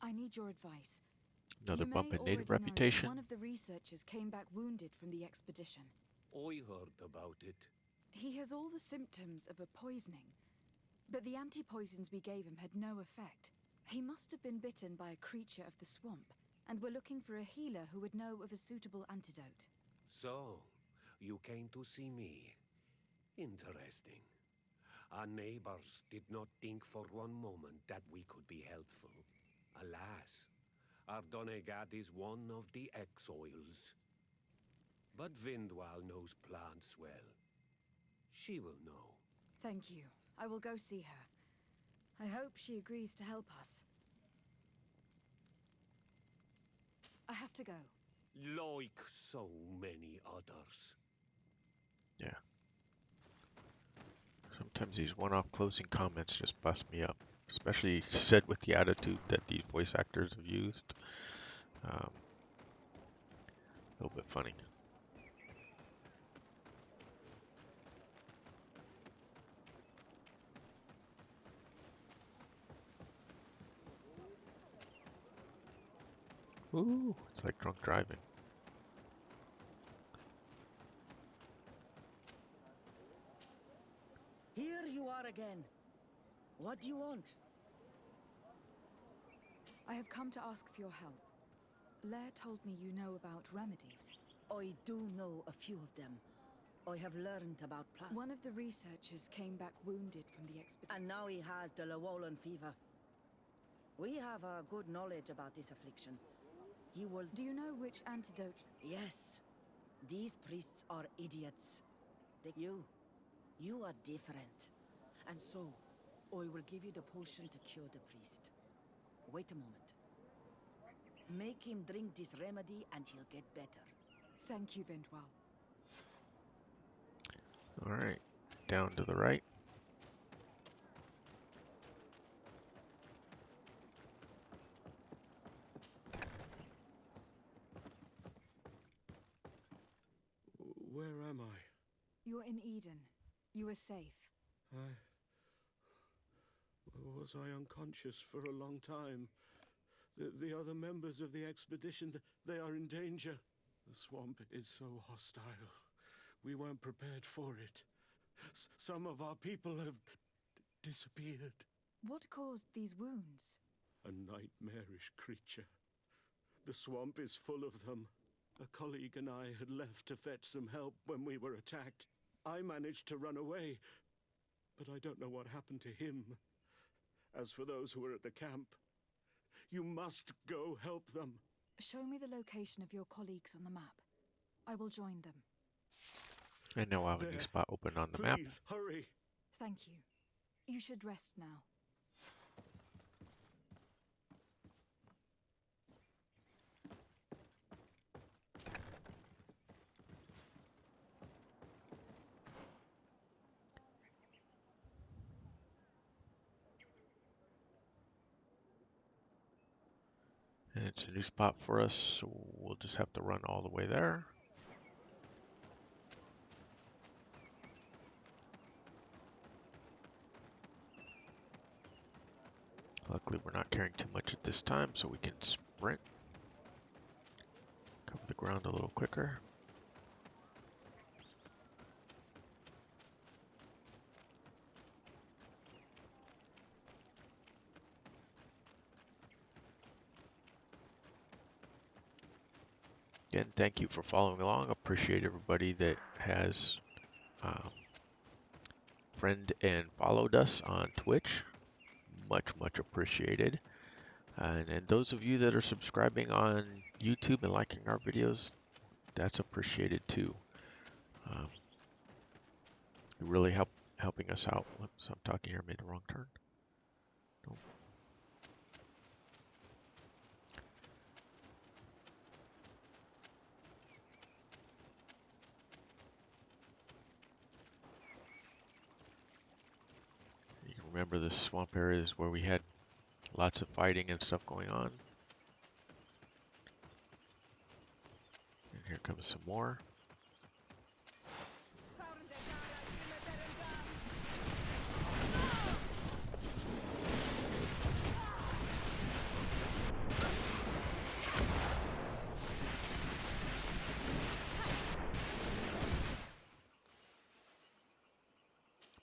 I need your advice. Another You bump may in native already know that reputation. one of the researchers came back wounded from the expedition. I heard about it. He has all the symptoms of a poisoning, but the anti-poisons we gave him had no effect. He must have been bitten by a creature of the swamp, and we're looking for a healer who would know of a suitable antidote. So, you came to see me. Interesting. Our neighbors did not think for one moment that we could be helpful. Alas, our Donegat is one of the exiles. But Vindwal knows plants well. She will know. Thank you. I will go see her. I hope she agrees to help us. I have to go. Like so many others. Yeah. Sometimes these one-off closing comments just bust me up, especially said with the attitude that these voice actors have used. A little bit funny. Ooh, it's like drunk driving. Here you are again. What do you want? I have come to ask for your help. Lair told me you know about remedies. I do know a few of them. I have learned about plants. One of the researchers came back wounded from the expedition. And now he has the Llewellyn fever. We have a good knowledge about this affliction. He will... Do you know which antidote? Yes. These priests are idiots. You are different. And so, I will give you the potion to cure the priest. Wait a moment. Make him drink this remedy and he'll get better. Thank you, Vindwal. Alright, down to the right. Where am I? You're in Eden. You are safe. Was I unconscious for a long time? The other members of the expedition, they are in danger. The swamp is so hostile. We weren't prepared for it. Some of our people have disappeared. What caused these wounds? A nightmarish creature. The swamp is full of them. A colleague and I had left to fetch some help when we were attacked. I managed to run away, but I don't know what happened to him. As for those who were at the camp, you must go help them. Show me the location of your colleagues on the map. I will join them. And now I have a new spot open on the map. Please, hurry. Thank you. You should rest now. And it's a new spot for us, so we'll just have to run all the way there. Luckily, we're not carrying too much at this time, so we can sprint. Cover the ground a little quicker. Again, thank you for following along. Appreciate everybody that has friend and followed us on Twitch. Much appreciated. And those of you that are subscribing on YouTube and liking our videos, that's appreciated too. You really helping us out. Whoops, I'm talking here, made a wrong turn. Nope. You can remember the swamp areas where we had lots of fighting and stuff going on. And here comes some more.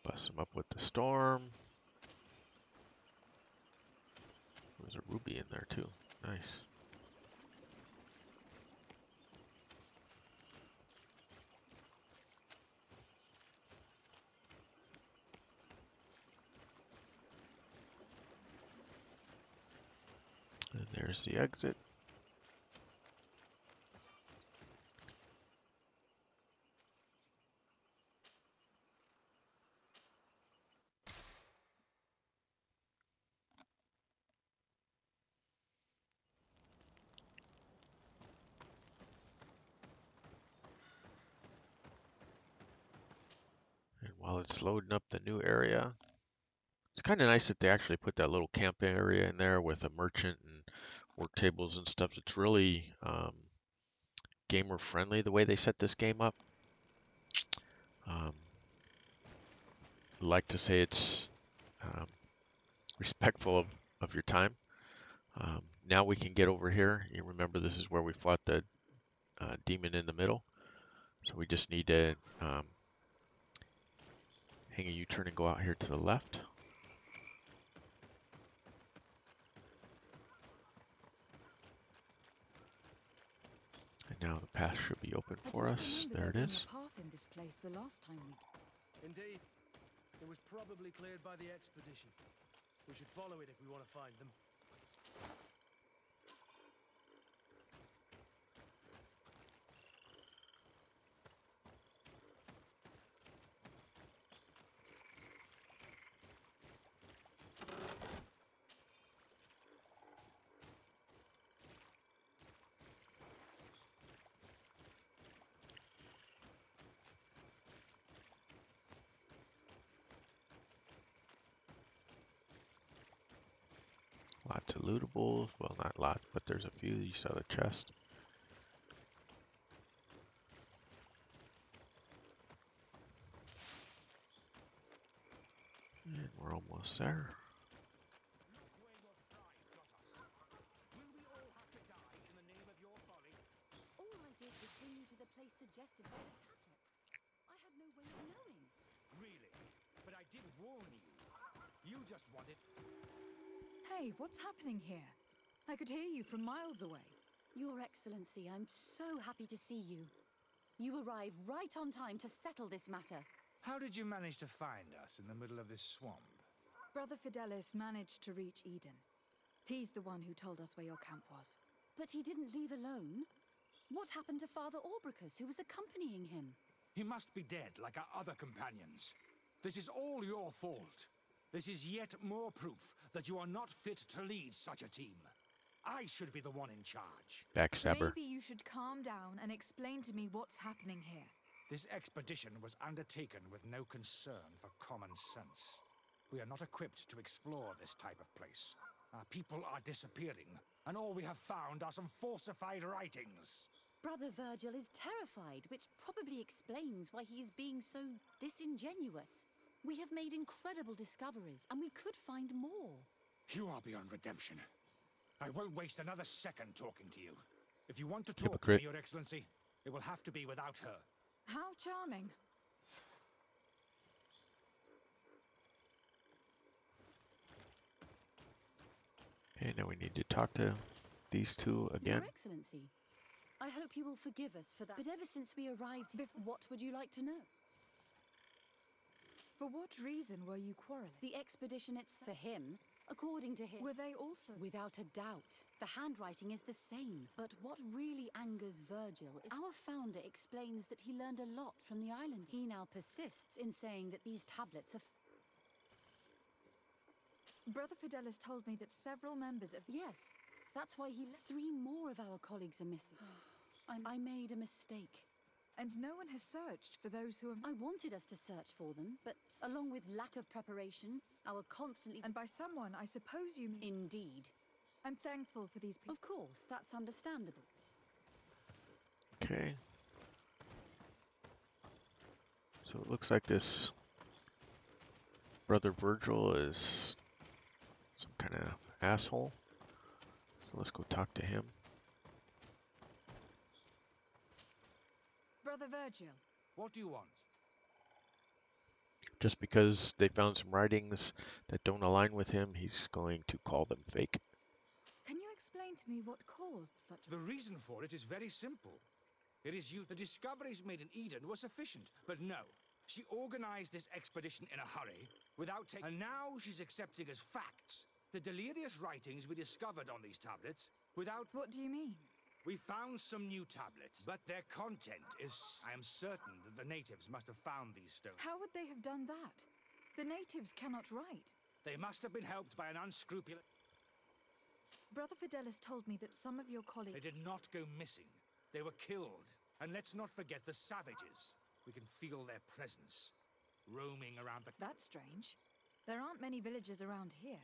Bust them up with the storm. There's a ruby in there too. Nice. And there's the exit. And while it's loading up the new area, it's kind of nice that they actually put that little camp area in there with a merchant and work tables and stuff. It's really gamer friendly the way they set this game up. Like to say it's respectful of your time. Now we can get over here. You remember this is where we fought the demon in the middle. So we just need to hang a U-turn and go out here to the left. And now the path should be open for us. There it is. In this place the last time we... Indeed. It was probably cleared by the expedition. We should follow it if we want to find them. Lots of lootables. Well, not lots, but there's a few. You saw the chest. And we're almost there. All I did was bring you to the place suggested by the tablets. I had no way of knowing. Really? But I did warn you. You just wanted... Hey, what's happening here? I could hear you from miles away. Your Excellency, I'm so happy to see you. You arrived right on time to settle this matter. How did you manage to find us in the middle of this swamp? Brother Fidelis managed to reach Eden. He's the one who told us where your camp was. But he didn't leave alone. What happened to Father Orbricus, who was accompanying him? He must be dead like our other companions. This is all your fault. This is yet more proof that you are not fit to lead such a team. I should be the one in charge. Backstabber. Maybe you should calm down and explain to me what's happening here. This expedition was undertaken with no concern for common sense. We are not equipped to explore this type of place. Our people are disappearing. and all we have found are some falsified writings. Brother Virgil is terrified, which probably explains why he is being so disingenuous. We have made incredible discoveries, and we could find more. You are beyond redemption. I won't waste another second talking to you. If you want to talk to Hypocrite. me, Your Excellency, it will have to be without her. How charming. Okay, now we need to talk to these two again. Your Excellency, I hope you will forgive us for that. But ever since we arrived, what would you like to know? For what reason were you quarreling? The expedition itself. For him, according to him. Were they also? Without a doubt. The handwriting is the same. But what really angers Virgil is our founder explains that he learned a lot from the island. He now persists in saying that these tablets are... Brother Fidelis told me that several members of... Yes, that's why he... 3 more of our colleagues are missing. I made a mistake. And no one has searched for those who are... I wanted us to search for them, but along with lack of preparation, our constantly... And by someone, I suppose you mean... Indeed. I'm thankful for these people. Of course, that's understandable. Okay. So it looks like this Brother Virgil is some kind of asshole. So let's go talk to him. Brother Virgil. What do you want? Just because they found some writings that don't align with him, he's going to call them fake. Can you explain to me what caused such... The reason for it is very simple. It is you. The discoveries made in Eden were sufficient, but no. She organized this expedition in a hurry, without taking... And now she's accepting as facts the delirious writings we discovered on these tablets, without... What do you mean? We found some new tablets, but their content is... I am certain that the natives must have found these stones. How would they have done that? The natives cannot write. They must have been helped by an unscrupulous... Brother Fidelis told me that some of your colleagues... They did not go missing. They were killed. And let's not forget the savages. We can feel their presence, roaming around the... That's strange. There aren't many villages around here.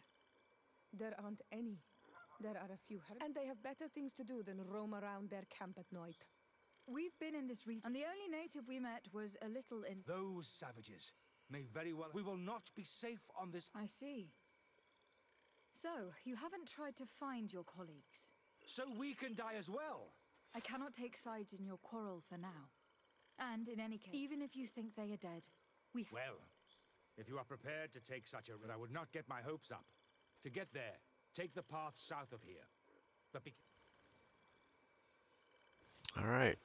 There aren't any. There are a few and they have better things to do than roam around their camp at night. We've been in this region, and the only native we met was a little in... Those savages may very well... We will not be safe on this... I see. So, you haven't tried to find your colleagues? So we can die as well! I cannot take sides in your quarrel for now. And in any case, even if you think they are dead, we... Well, if you are prepared to take such a risk, I would not get my hopes up. To get there, take the path south of here. But be... Alright.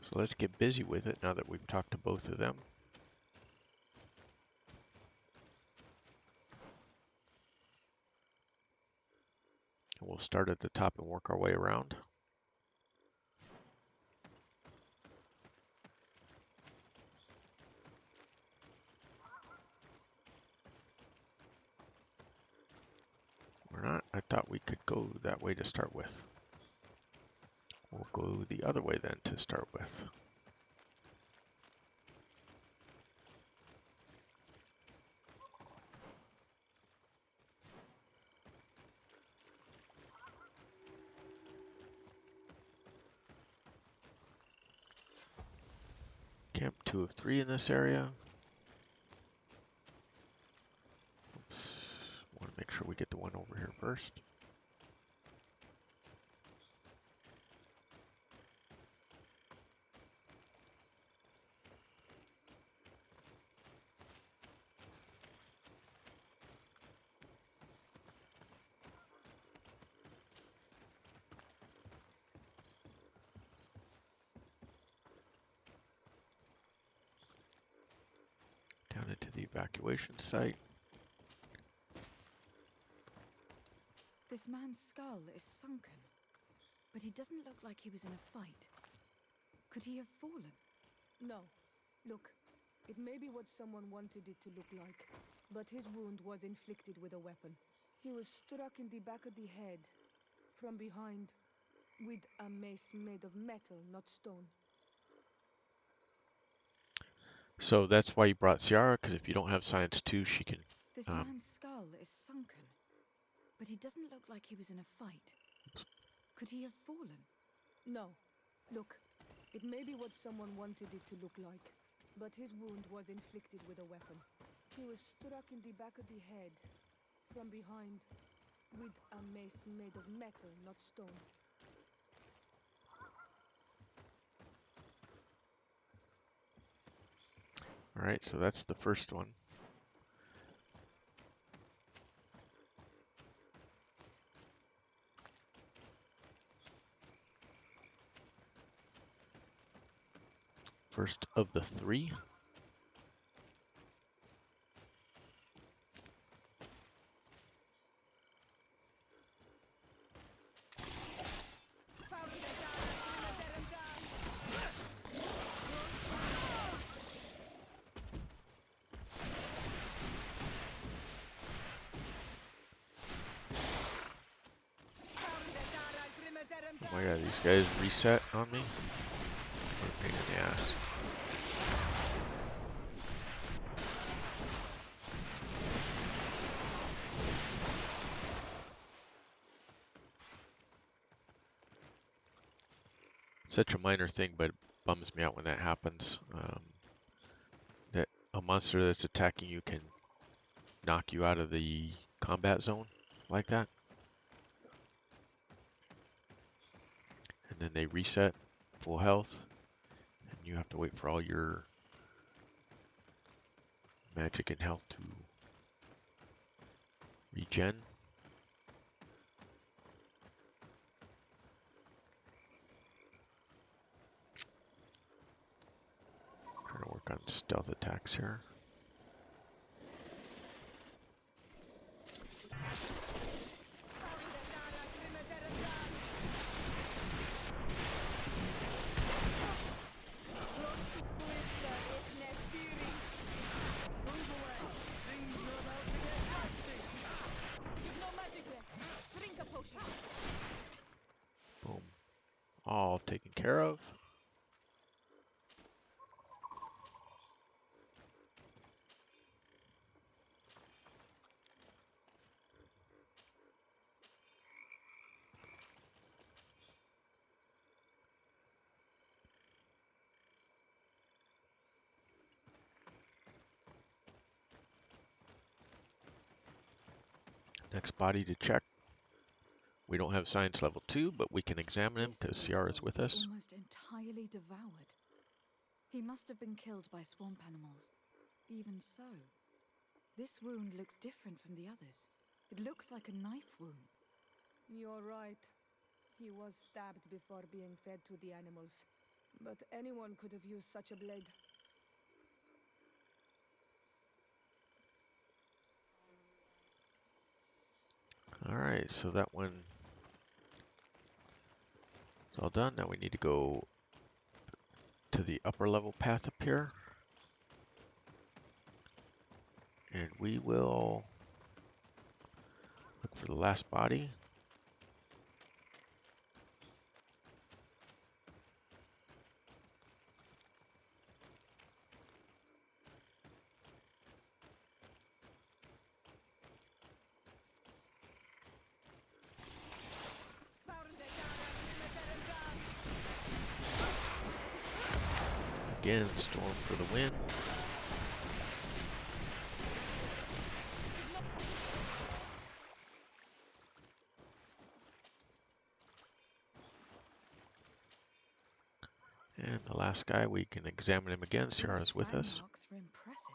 So let's get busy with it now that we've talked to both of them. And we'll start at the top and work our way around. We're not. I thought we could go that way to start with. We'll go the other way then to start with. Camp 2 of 3 in this area. Oops. Want to make sure we get the one over here first. Down into the evacuation site. This man's skull is sunken, but he doesn't look like he was in a fight. Could he have fallen? No. Look, it may be what someone wanted it to look like, but his wound was inflicted with a weapon. He was struck in the back of the head, from behind, with a mace made of metal, not stone. So that's why you brought Ciara, because if you don't have Science 2, she can... This man's skull is sunken, but he doesn't look like he was in a fight. Could he have fallen? No. Look, it may be what someone wanted it to look like, but his wound was inflicted with a weapon. He was struck in the back of the head, from behind, with a mace made of metal, not stone. All right, so that's the first one. First of the 3. Oh my god, these guys reset on me? What a pain in the ass. Such a minor thing, but it bums me out when that happens. That a monster that's attacking you can knock you out of the combat zone like that. And then they reset full health, and you have to wait for all your magic and health to regen. Trying to work on stealth attacks here. Boom. All taken care of. Next body to check. We don't have science level 2, but we can examine him because CR is with us. Almost entirely devoured. He must have been killed by swamp animals. Even so, this wound looks different from the others. It looks like a knife wound. You're right. He was stabbed before being fed to the animals. But anyone could have used such a blade. Alright, so that one is all done. Now we need to go to the upper level path up here. And we will look for the last body. Again, storm for the win. And the last guy, we can examine him again. Ciara is with us. Marks were impressive.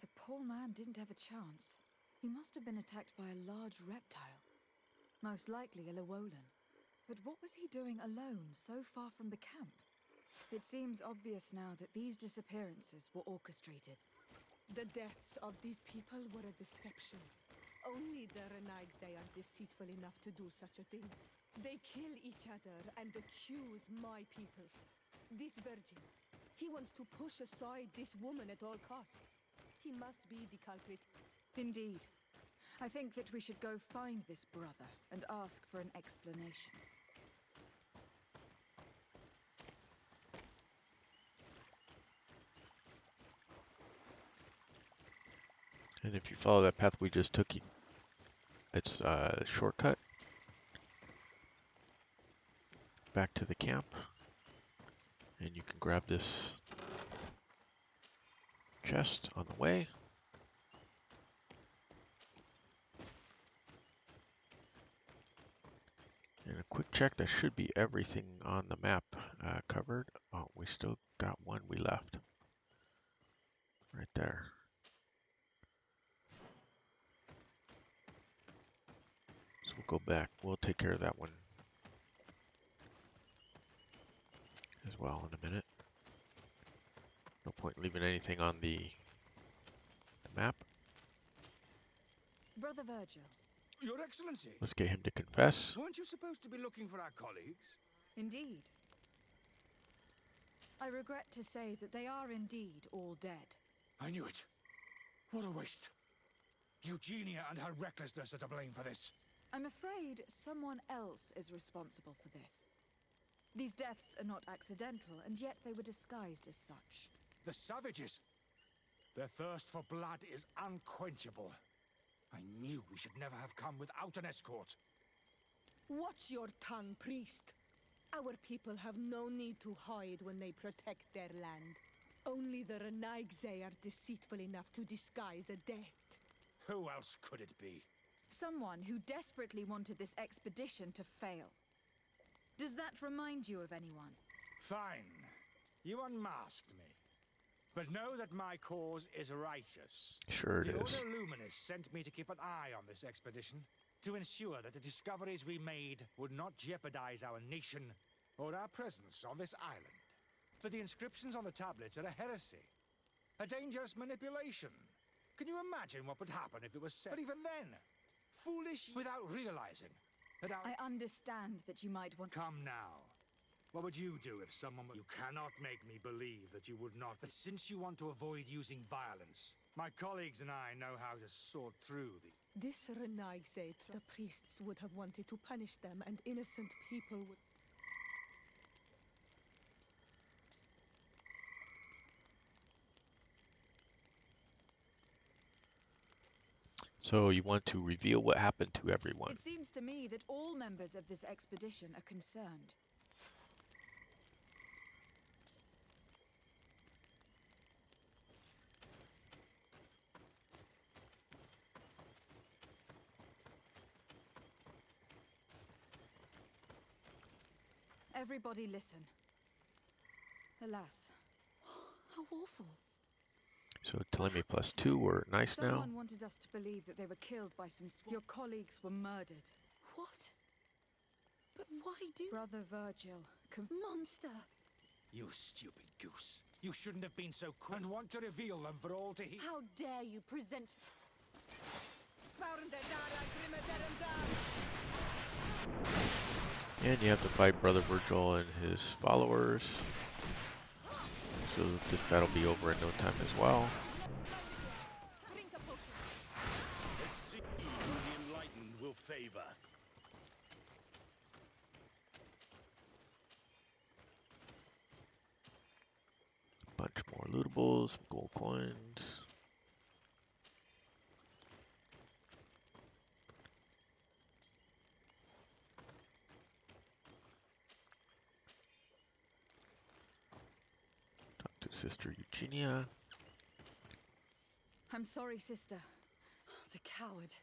The poor man didn't have a chance. He must have been attacked by a large reptile. Most likely a Llewellyn. But what was he doing alone, so far from the camp? It seems obvious now that these disappearances were orchestrated. The deaths of these people were a deception. Only the Renaigzai are deceitful enough to do such a thing. They kill each other and accuse my people. This virgin, he wants to push aside this woman at all cost. He must be the culprit. Indeed. I think that we should go find this brother and ask for an explanation. And if you follow that path we just took, it's a shortcut back to the camp, and you can grab this chest on the way. And a quick check, that should be everything on the map covered. Oh, we still got one we left. Right there. So we'll go back. We'll take care of that one as well in a minute. No point leaving anything on the map. Brother Virgil. Your Excellency. Let's get him to confess. Weren't you supposed to be looking for our colleagues? Indeed. I regret to say that they are indeed all dead. I knew it. What a waste. Eugenia and her recklessness are to blame for this. I'm afraid someone else is responsible for this. These deaths are not accidental, and yet they were disguised as such. The savages. Their thirst for blood is unquenchable. I knew we should never have come without an escort. Watch your tongue, priest. Our people have no need to hide when they protect their land. Only the Renaigze are deceitful enough to disguise a death. Who else could it be? Someone who desperately wanted this expedition to fail. Does that remind you of anyone? Fine. You unmasked me. But know that my cause is righteous. Sure it is. The Order Luminous sent me to keep an eye on this expedition, to ensure that the discoveries we made would not jeopardize our nation or our presence on this island. But the inscriptions on the tablets are a heresy, a dangerous manipulation. Can you imagine what would happen if it was said? But even then, foolish without realizing that our... I understand that you might want... Come now. What would you do if someone... You cannot make me believe that you would not. But since you want to avoid using violence, my colleagues and I know how to sort through the... This Renaigze, the priests would have wanted to punish them, and innocent people would... So you want to reveal what happened to everyone. It seems to me that all members of this expedition are concerned. Everybody listen. Alas. How awful. So Theleme +2, we're nice now. Someone wanted us to believe that they were killed by some Your colleagues were murdered. What? But why do... Brother Virgil... Monster! You stupid goose. You shouldn't have been so quick and want to reveal them for all to hear. How dare you present... And you have to fight Brother Virgil and his followers. So this battle will be over in no time as well. Let's see who the enlightened will favor. Bunch more lootables, some gold coins. Talk to Sister Eugenia. I'm sorry, sister. The coward.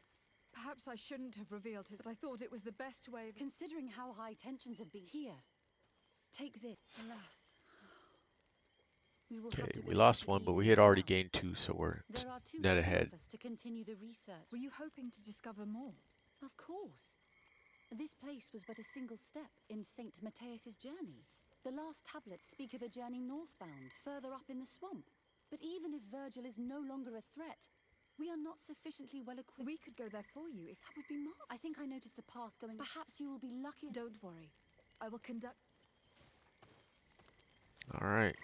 Perhaps I shouldn't have revealed it, but I thought it was the best way of... Considering how high tensions have been here. Take this. Alas. Okay, we lost one, but we had already gained 2, so we're net ahead. To continue the research. Were you hoping to discover more? Of course. This place was but a single step in St. Matthias's journey. The last tablets speak of a journey northbound, further up in the swamp. But even if Virgil is no longer a threat, we are not sufficiently well equipped. We could go there for you if... That would be marvelous. I think I noticed a path going... Perhaps you will be lucky... Don't worry. I will conduct... All right.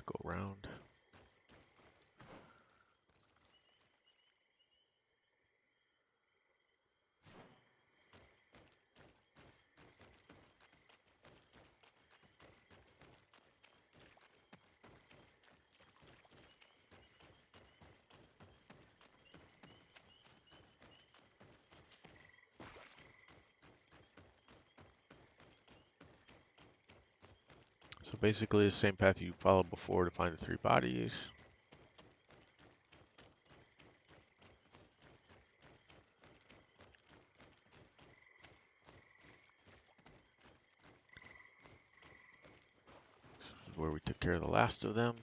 Go around. So basically the same path you followed before to find the 3 bodies. This is where we took care of the last of them.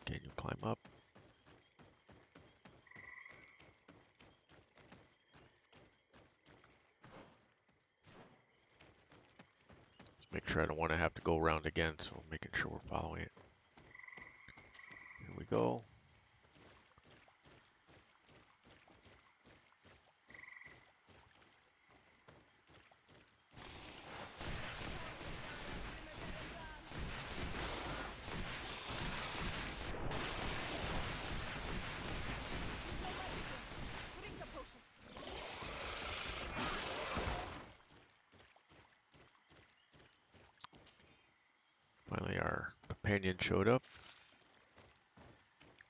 Can you climb up? Make sure I don't want to have to go around again, so I'm making sure we're following it. Here we go. Finally, our companion showed up.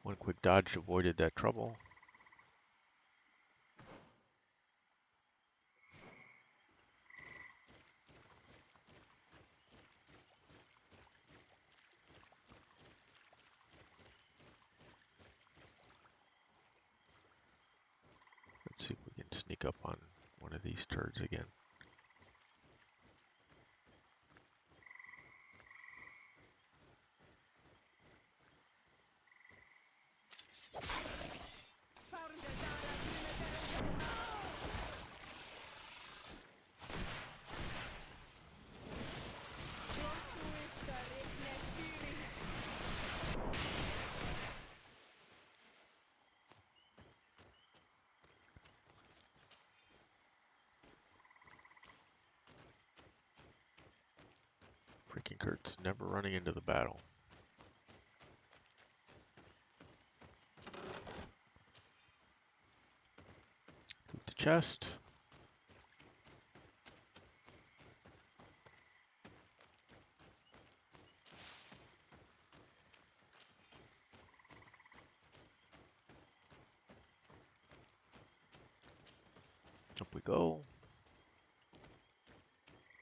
One quick dodge avoided that trouble. Let's see if we can sneak up on one of these turds again. Freaking Kurt's never running into the battle. Loot the chest. Up we go.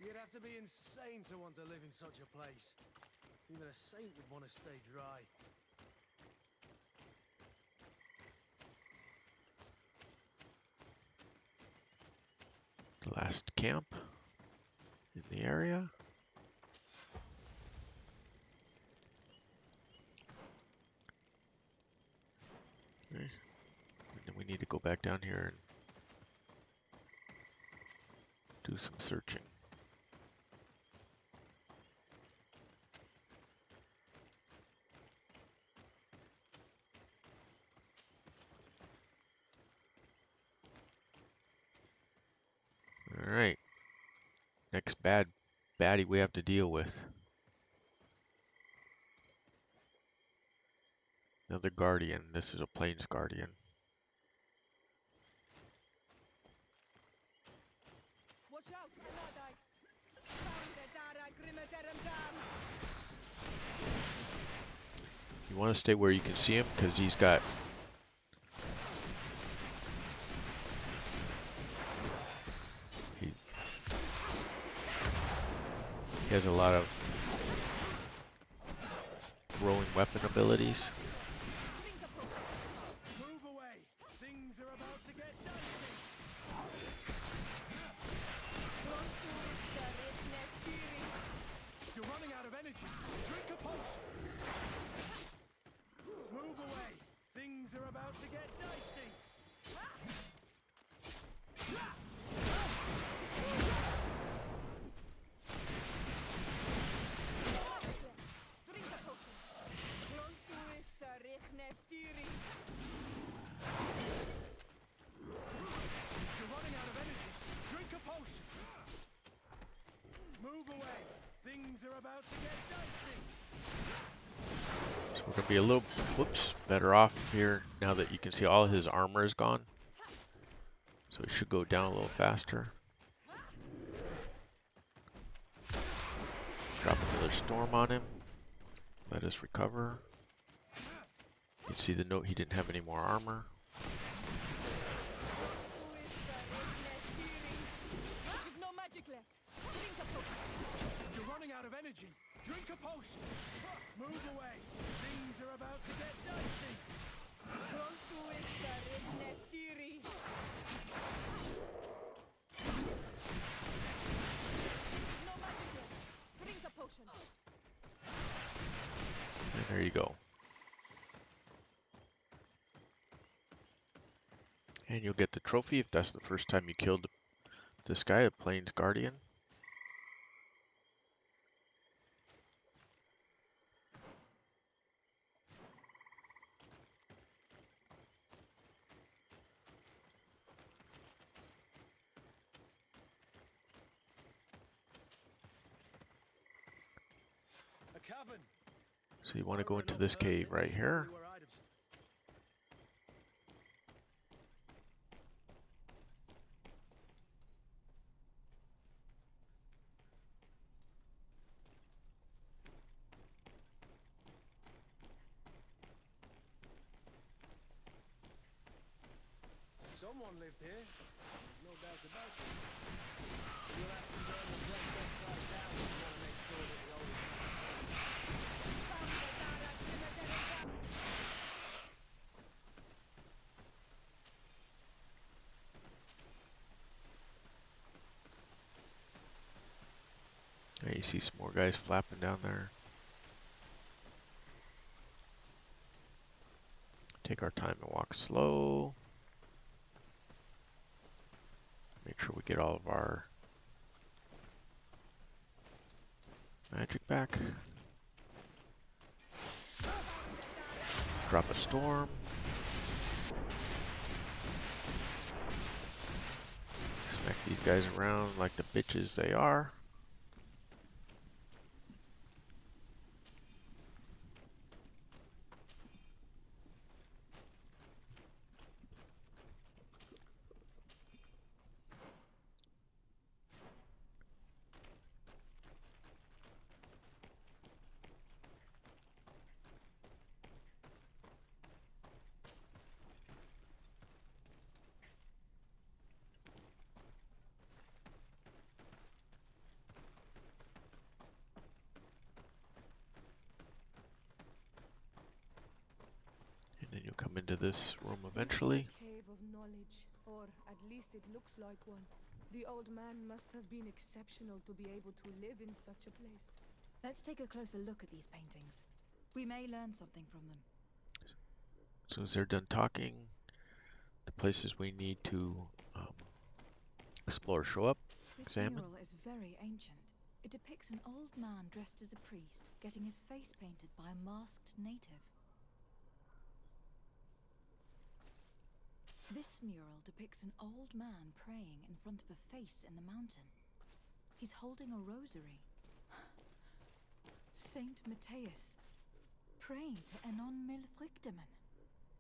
You'd have to be insane to want to live in such a place. Even a saint would want to stay dry. The last camp in the area. Okay. And then we need to go back down here and do some searching. Alright. Next baddie we have to deal with. Another guardian. This is a plains guardian. Watch out, You want to stay where you can see him because he's got he has a lot of throwing weapon abilities. Move away. Things are about to get dicey. You're running out of energy. Drink a potion. Move away. Things are about to get dicey. Drink a potion. Close to this, You're running out of energy. Drink a potion. Move away. Things are about to get dicey. So we're gonna be a little better off here now that you can see all his armor is gone. So it should go down a little faster. Drop another storm on him. Let us recover. You can see the note he didn't have any more armor. There you go. And you'll get the trophy if that's the first time you killed this guy, a Plains Guardian. A cavern. So you want to go into this cave right here. Someone lived here. There's no doubt about it. You'll have to turn the place upside down if you want to make sure that it always There you see some more guys flapping down there. Take our time and walk slow. Make sure we get all of our magic back. Drop a storm. Smack these guys around like the bitches they are. And then you'll come into this room eventually. This is a cave of knowledge, or at least it looks like one. The old man must have been exceptional to be able to live in such a place. Let's take a closer look at these paintings. We may learn something from them. So as they're done talking, the places we need to explore show up. This Examine. mural is very ancient. It depicts an old man dressed as a priest, getting his face painted by a masked native. This mural depicts an old man praying in front of a face in the mountain. He's holding a rosary. Saint Matthias, praying to Enon Milfrichteman.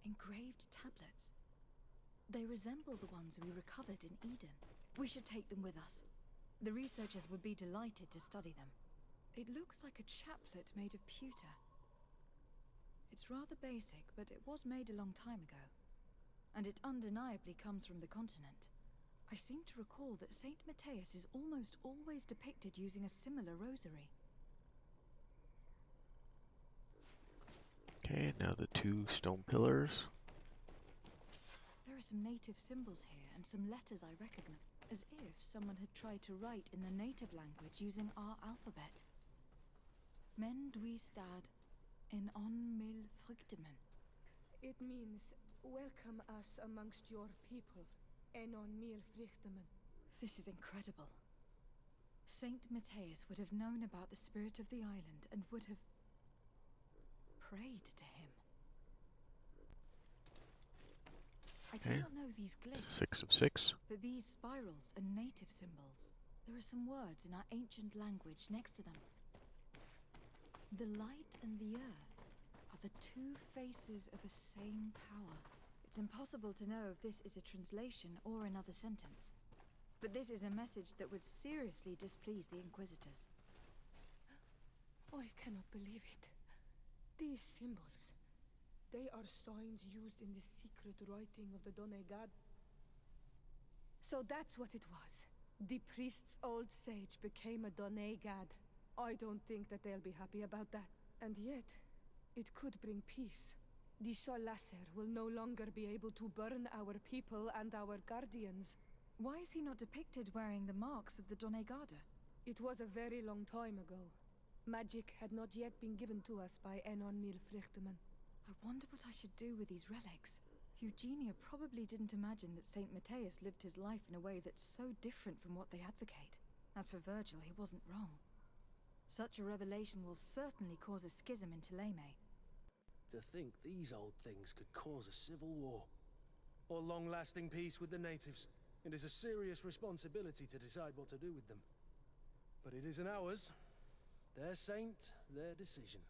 Engraved tablets. They resemble the ones we recovered in Eden. We should take them with us. The researchers would be delighted to study them. It looks like a chaplet made of pewter. It's rather basic, but it was made a long time ago. And it undeniably comes from the continent. I seem to recall that Saint Matthias is almost always depicted using a similar rosary. Okay, now the two stone pillars. There are some native symbols here and some letters I recognize, as if someone had tried to write in the native language using our alphabet. Men dwi stad en on mil fruktemen. It means, welcome us amongst your people, Enon mil frichtemen. This is incredible. Saint Matthias would have known about the spirit of the island and would have prayed to him. I do not know these glyphs. 6 of 6. But these spirals are native symbols. There are some words in our ancient language next to them. The light and the earth are the two faces of a same power. It's impossible to know if this is a translation or another sentence. But this is a message that would seriously displease the Inquisitors. I cannot believe it. These symbols, they are signs used in the secret writing of the Donegad. So that's what it was. The priest's old sage became a Donegad. I don't think that they'll be happy about that. And yet, it could bring peace. The Solasser will no longer be able to burn our people and our guardians. Why is he not depicted wearing the marks of the Donegada? It was a very long time ago. Magic had not yet been given to us by Enon Mir Flichtemann. I wonder what I should do with these relics. Eugenia probably didn't imagine that Saint Matthias lived his life in a way that's so different from what they advocate. As for Virgil, he wasn't wrong. Such a revelation will certainly cause a schism in Theleme. To think these old things could cause a civil war. Or long-lasting peace with the natives. It is a serious responsibility to decide what to do with them. But it isn't ours. Their saint, their decision.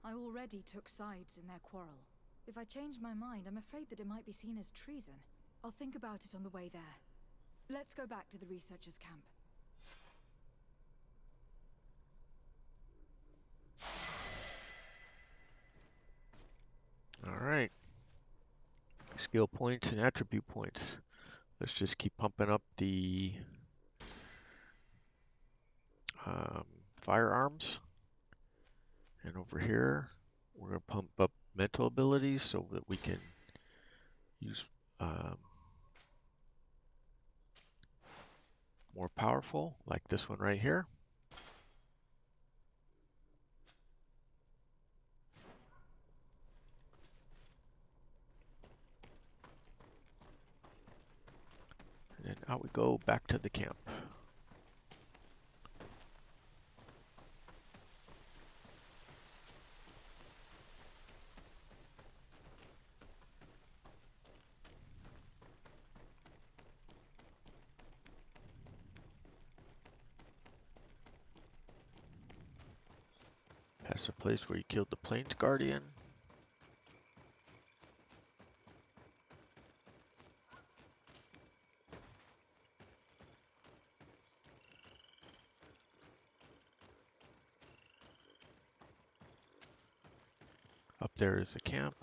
I already took sides in their quarrel. If I change my mind, I'm afraid that it might be seen as treason. I'll think about it on the way there. Let's go back to the researchers' camp. Alright. Skill points and attribute points. Let's just keep pumping up the firearms. And over here, we're going to pump up mental abilities so that we can use more powerful, like this one right here. And then out we go back to the camp. Past the place where you killed the Plains Guardian. Up there is the camp.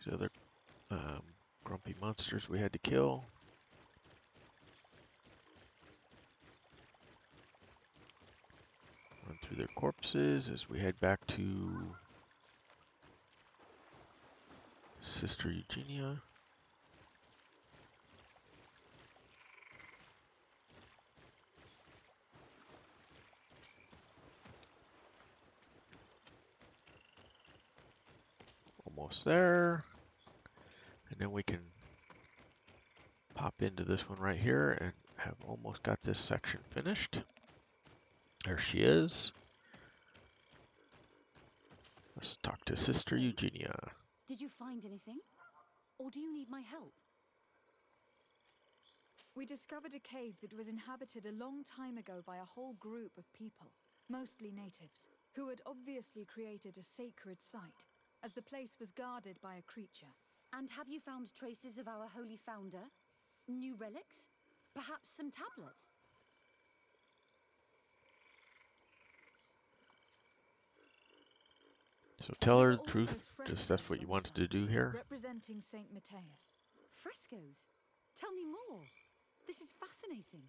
These other grumpy monsters we had to kill. Run through their corpses as we head back to Sister Eugenia. Almost there. And then we can pop into this one right here and have almost got this section finished. There she is. Let's talk to Sister Eugenia. Did you find anything? Or do you need my help? We discovered a cave that was inhabited a long time ago by a whole group of people, mostly natives, who had obviously created a sacred site, as the place was guarded by a creature. And have you found traces of our holy founder? New relics? Perhaps some tablets? So tell her the truth, just that's what you wanted to do here. Representing Saint Matthias. Frescoes? Tell me more. This is fascinating.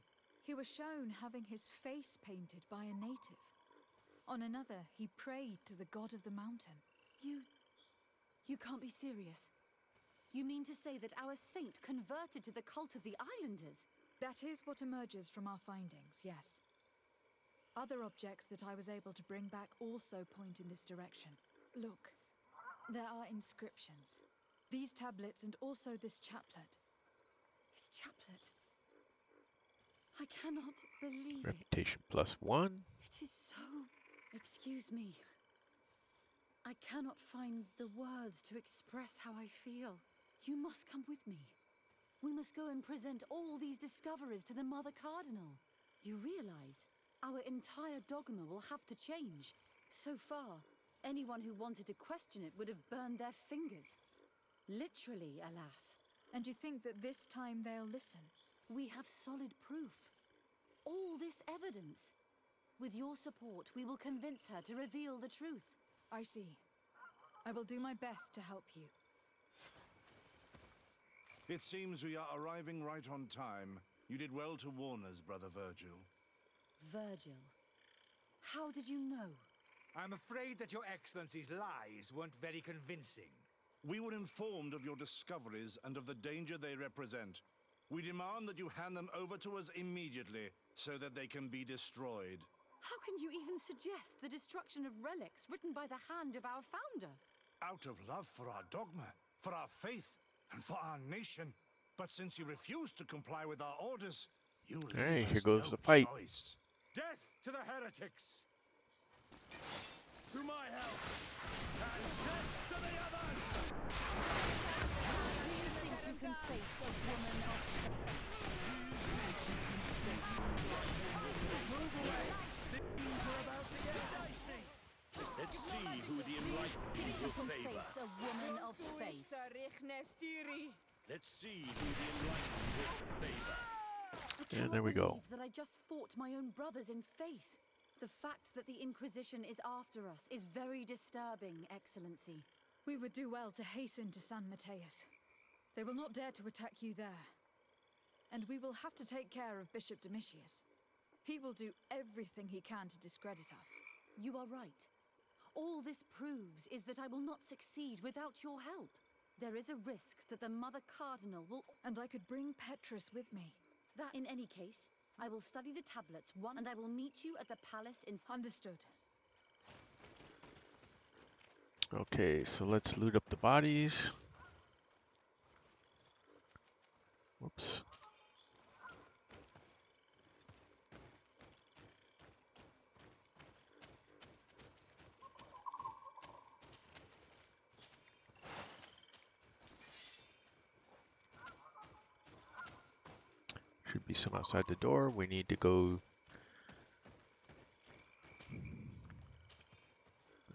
He was shown having his face painted by a native. On another, he prayed to the god of the mountain. You can't be serious. You mean to say that our saint converted to the cult of the islanders? That is what emerges from our findings, yes. Other objects that I was able to bring back also point in this direction. Look, there are inscriptions. These tablets and also this chaplet. His chaplet? I cannot believe Reputation +1. It is so... Excuse me. I cannot find the words to express how I feel. You must come with me. We must go and present all these discoveries to the Mother Cardinal. You realize our entire dogma will have to change. So far, anyone who wanted to question it would have burned their fingers. Literally, alas. And you think that this time they'll listen? We have solid proof. All this evidence. With your support, we will convince her to reveal the truth. I see. I will do my best to help you. It seems we are arriving right on time. You did well to warn us, Brother Virgil. Virgil. How did you know? I'm afraid that your Excellency's lies weren't very convincing. We were informed of your discoveries and of the danger they represent. We demand that you hand them over to us immediately, so that they can be destroyed. How can you even suggest the destruction of relics written by the hand of our founder? Out of love for our dogma, for our faith, and for our nation. But since you refuse to comply with our orders, you Hey, leave here us goes no the fight. choice. Death to the heretics! To my help! And death to the others! Do you think you can face a woman of Move away! Things are about to get dicey! Let's see who the enlightened will favor. face a woman of faith? Let's see who the enlightened will favor. I And there we go. believe that I just fought my own brothers in faith. The fact that the Inquisition is after us is very disturbing, Excellency. We would do well to hasten to San Mateus. They will not dare to attack you there. And we will have to take care of Bishop Domitius. He will do everything he can to discredit us. You are right. All this proves is that I will not succeed without your help. There is a risk that the Mother Cardinal will... And I could bring Petrus with me. That, in any case, I will study the tablets and I will meet you at the palace in... Understood. Okay, so let's loot up the bodies. Whoops. Should be some outside the door. We need to go.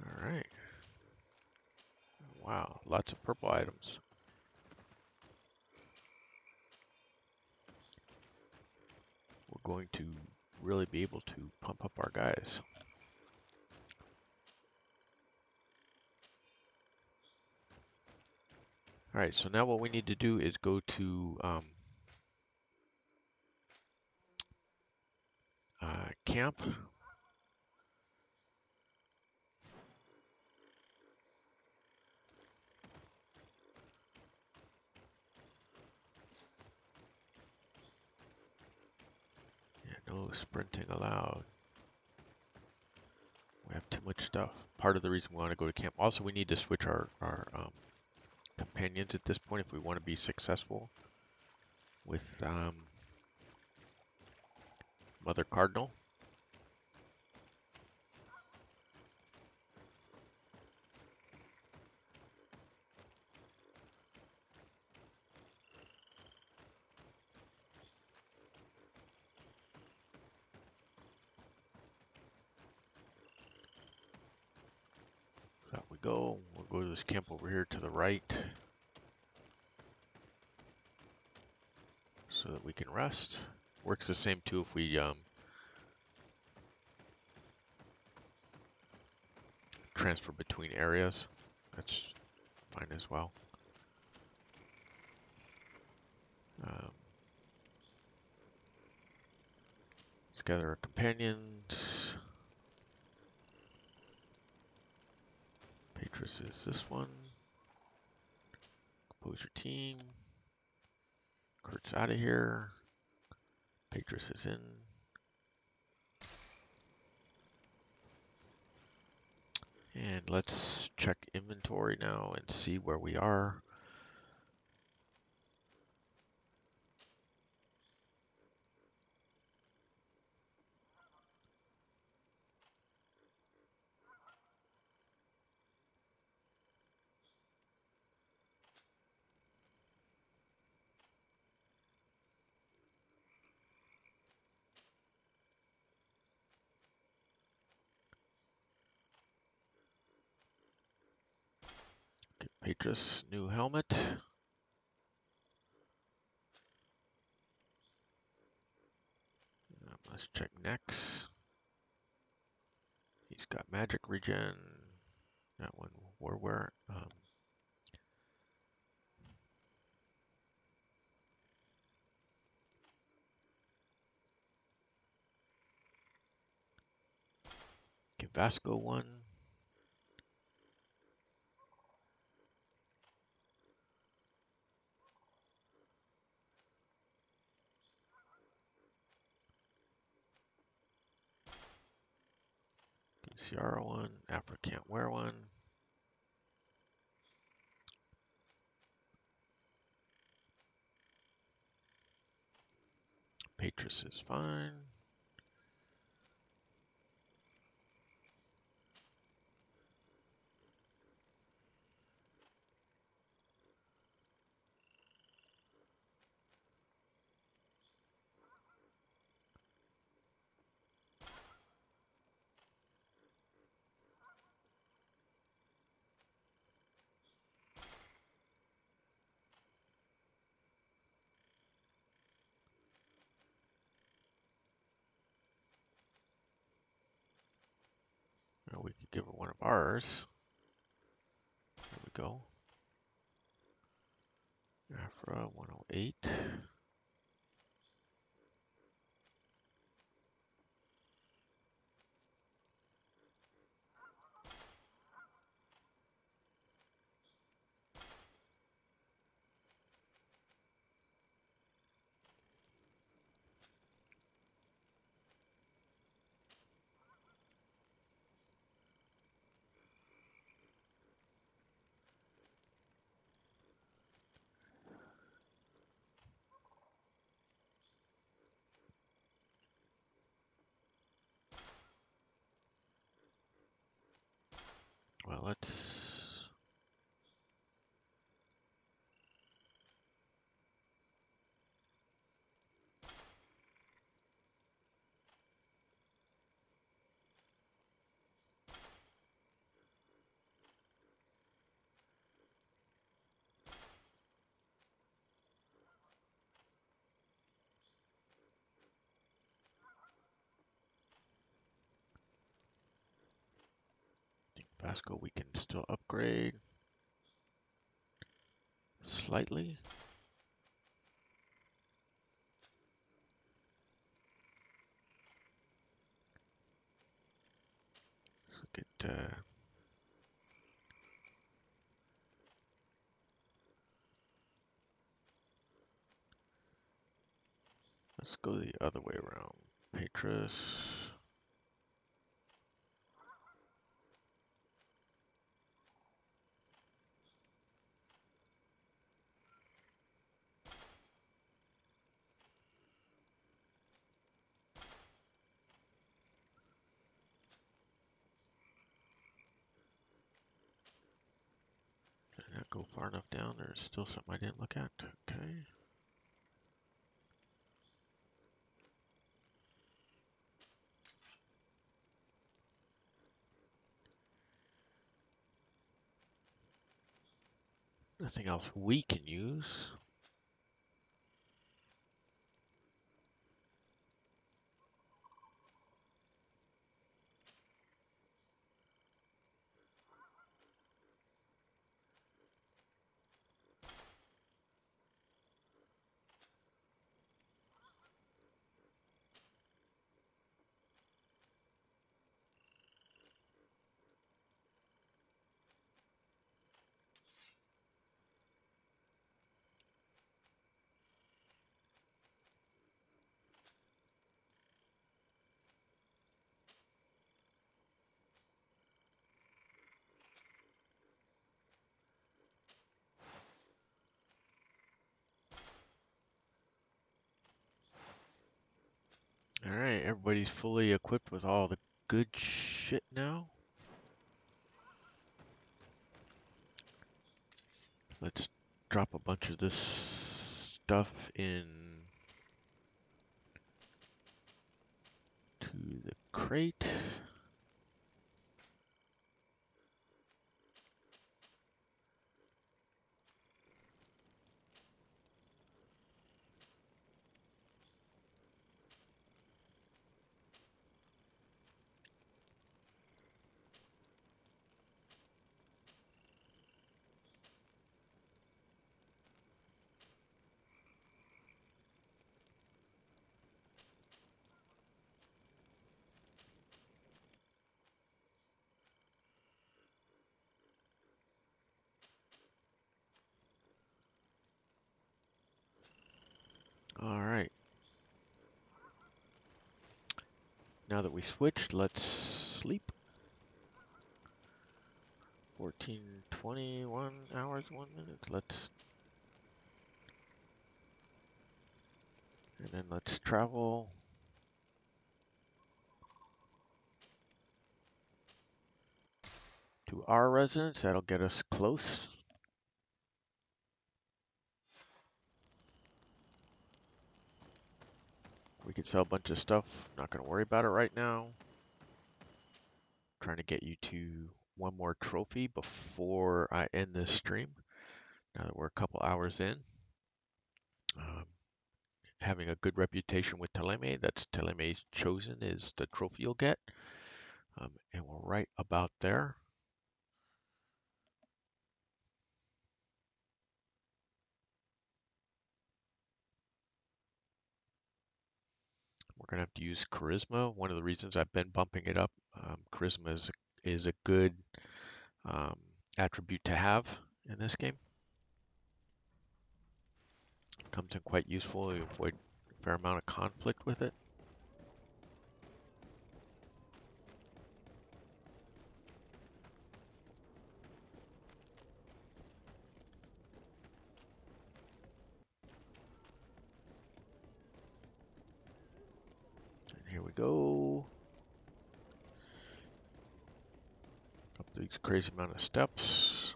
All right. Wow, lots of purple items. We're going to really be able to pump up our guys. All right, so now what we need to do is go to camp. Yeah, no sprinting allowed. We have too much stuff. Part of the reason we want to go to camp. Also, we need to switch our companions at this point if we want to be successful with Mother Cardinal. Out we go. We'll go to this camp over here to the right so that we can rest. Works the same too if we transfer between areas. That's fine as well. Let's gather our companions. Petrus is this one. Compose your team. Kurt's out of here. Petrus is in. And let's check inventory now and see where we are. Okay, Petrus, new helmet. Let's check next. He's got magic regen. That one we're wearing. Vasco one. Ciara one. Aphra can't wear one. Patris is fine. Now we could give her one of ours. There we go. Aphra 108. Well, let's... Vasco we can still upgrade slightly. Let's look at let's go the other way around. Patris. Did I not go far enough down? There's still something I didn't look at. Okay. Nothing else we can use. Alright, everybody's fully equipped with all the good shit now. Let's drop a bunch of this stuff in to the crate. Now that we switched, let's sleep. 14:21 hours, 1 minute. And then let's travel. To our residence, that'll get us close. We could sell a bunch of stuff. Not going to worry about it right now. Trying to get you to one more trophy before I end this stream. Now that we're a couple hours in. Having a good reputation with Theleme. That's Theleme's chosen is the trophy you'll get. And we're right about there. We're going to have to use charisma. One of the reasons I've been bumping it up, charisma is a good attribute to have in this game. Comes in quite useful. You avoid a fair amount of conflict with it. And here we go. Up these crazy amount of steps.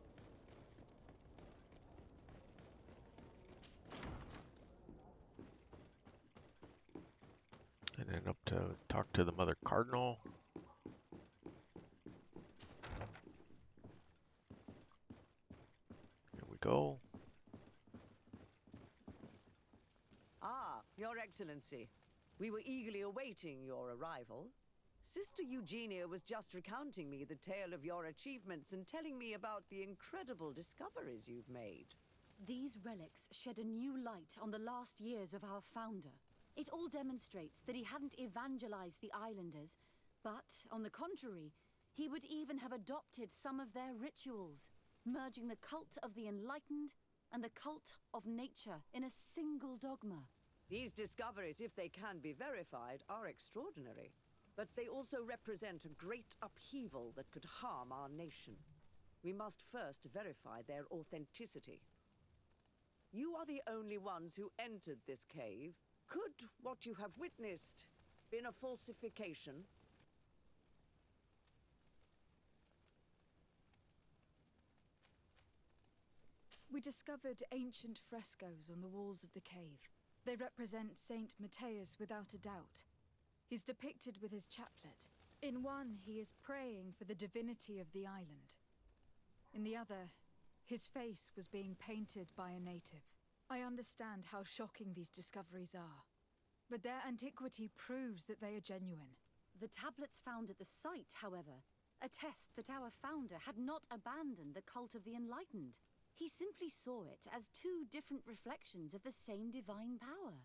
And then up to talk to the Mother Cardinal. Here we go. Ah, Your Excellency. We were eagerly awaiting your arrival. Sister Eugenia was just recounting me the tale of your achievements and telling me about the incredible discoveries you've made. These relics shed a new light on the last years of our founder. It all demonstrates that he hadn't evangelized the islanders, but, on the contrary, he would even have adopted some of their rituals, merging the cult of the enlightened and the cult of nature in a single dogma. These discoveries, if they can be verified, are extraordinary. But they also represent a great upheaval that could harm our nation. We must first verify their authenticity. You are the only ones who entered this cave. Could what you have witnessed been a falsification? We discovered ancient frescoes on the walls of the cave. They represent Saint Matthias without a doubt. He's depicted with his chaplet. In one, he is praying for the divinity of the island. In the other, his face was being painted by a native. I understand how shocking these discoveries are, but their antiquity proves that they are genuine. The tablets found at the site, however, attest that our founder had not abandoned the cult of the enlightened. He simply saw it as two different reflections of the same divine power.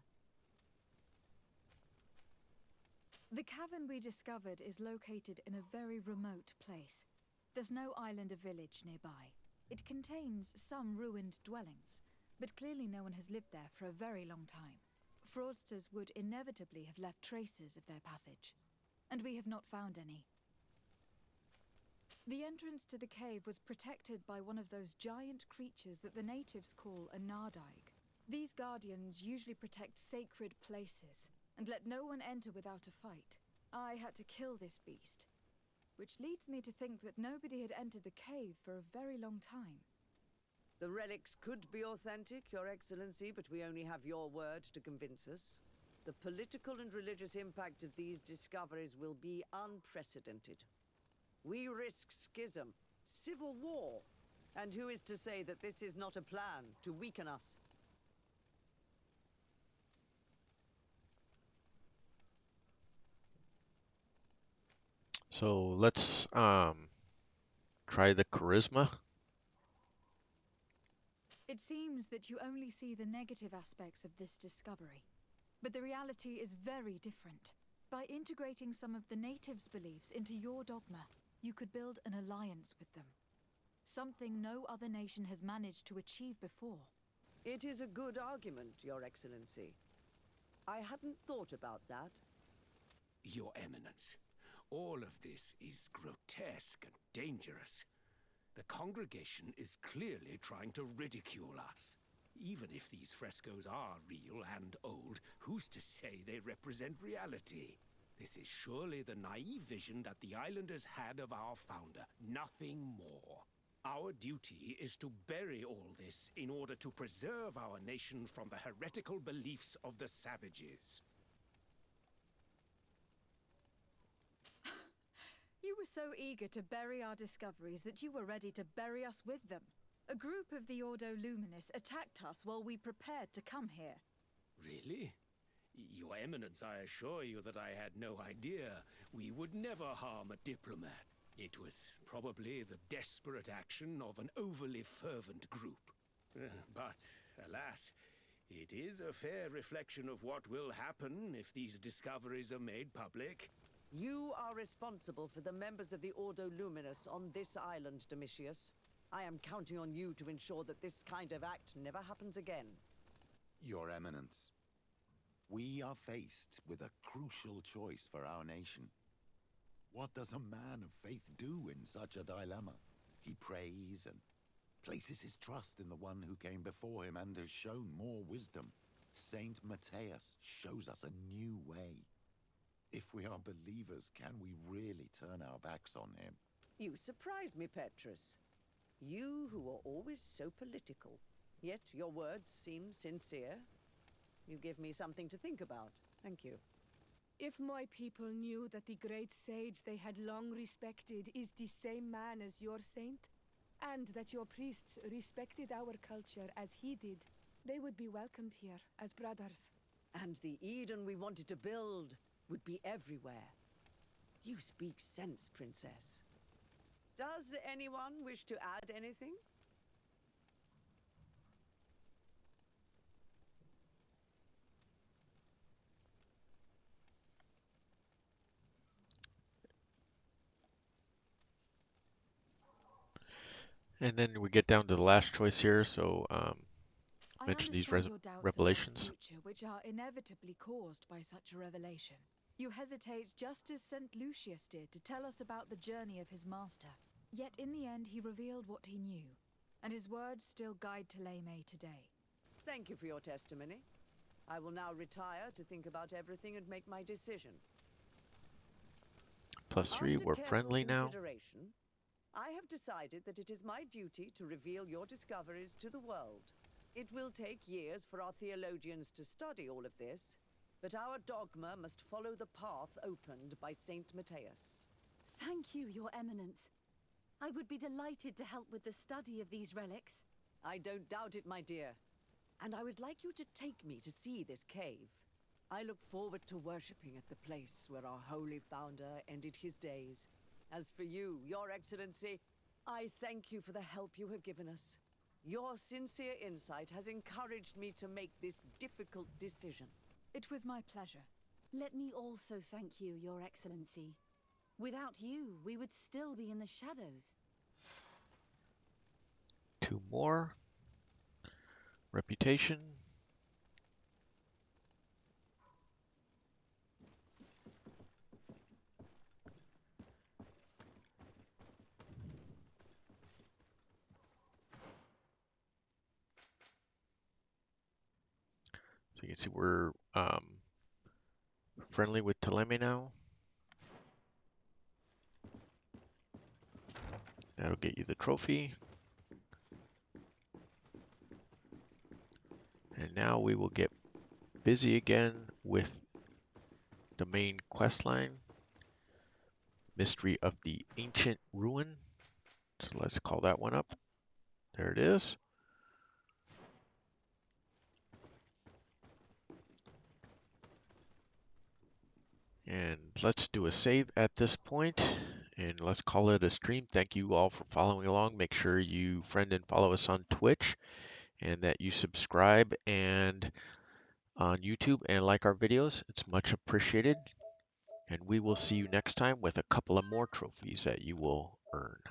The cavern we discovered is located in a very remote place. There's no island or village nearby. It contains some ruined dwellings, but clearly no one has lived there for a very long time. Fraudsters would inevitably have left traces of their passage, and we have not found any. The entrance to the cave was protected by one of those giant creatures that the natives call a nardaig. These guardians usually protect sacred places and let no one enter without a fight. I had to kill this beast, which leads me to think that nobody had entered the cave for a very long time. The relics could be authentic, Your Excellency, but we only have your word to convince us. The political and religious impact of these discoveries will be unprecedented. We risk schism, civil war, and who is to say that this is not a plan to weaken us? So let's try the charisma. It seems that you only see the negative aspects of this discovery, but the reality is very different. By integrating some of the natives' beliefs into your dogma, you could build an alliance with them. Something no other nation has managed to achieve before. It is a good argument, Your Excellency. I hadn't thought about that. Your Eminence, all of this is grotesque and dangerous. The congregation is clearly trying to ridicule us. Even if these frescoes are real and old, who's to say they represent reality? This is surely the naive vision that the islanders had of our founder, nothing more. Our duty is to bury all this in order to preserve our nation from the heretical beliefs of the savages. You were so eager to bury our discoveries that you were ready to bury us with them. A group of the Ordo Luminis attacked us while we prepared to come here. Really? Your Eminence, I assure you that I had no idea. We would never harm a diplomat. It was probably the desperate action of an overly fervent group. But, alas, it is a fair reflection of what will happen if these discoveries are made public. You are responsible for the members of the Ordo Luminus on this island, Domitius. I am counting on you to ensure that this kind of act never happens again. Your Eminence, we are faced with a crucial choice for our nation. What does a man of faith do in such a dilemma? He prays and places his trust in the one who came before him and has shown more wisdom. Saint Matthias shows us a new way. If we are believers, can we really turn our backs on him? You surprise me, Petrus. You who are always so political, yet your words seem sincere. You give me something to think about. Thank you. If my people knew that the great sage they had long respected is the same man as your saint, and that your priests respected our culture as he did, they would be welcomed here as brothers. And the Eden we wanted to build would be everywhere. You speak sense, Princess. Does anyone wish to add anything? And then we get down to the last choice here. So I mention these understand your doubts revelations. about the future, which are inevitably caused by such a revelation. You hesitate just as St. Lucius did to tell us about the journey of his master. Yet in the end he revealed what he knew, and his words still guide Theleme today. Thank you for your testimony. I will now retire to think about everything and make my decision. +3, After we're careful friendly now. consideration, I have decided that it is my duty to reveal your discoveries to the world. It will take years for our theologians to study all of this, but our dogma must follow the path opened by Saint Matthias. Thank you, Your Eminence. I would be delighted to help with the study of these relics. I don't doubt it, my dear. And I would like you to take me to see this cave. I look forward to worshipping at the place where our holy founder ended his days. As for you, Your Excellency, I thank you for the help you have given us. Your sincere insight has encouraged me to make this difficult decision. It was my pleasure. Let me also thank you, Your Excellency. Without you, we would still be in the shadows. 2 more. Reputation. So you can see we're friendly with Theleme now. That'll get you the trophy. And now we will get busy again with the main quest line, Mystery of the Ancient Ruin. So let's call that one up. There it is. And let's do a save at this point, and let's call it a stream. Thank you all for following along. Make sure you friend and follow us on Twitch, and that you subscribe and on YouTube and like our videos. It's much appreciated. And we will see you next time with a couple of more trophies that you will earn.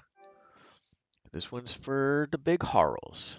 This one's for the big Harls.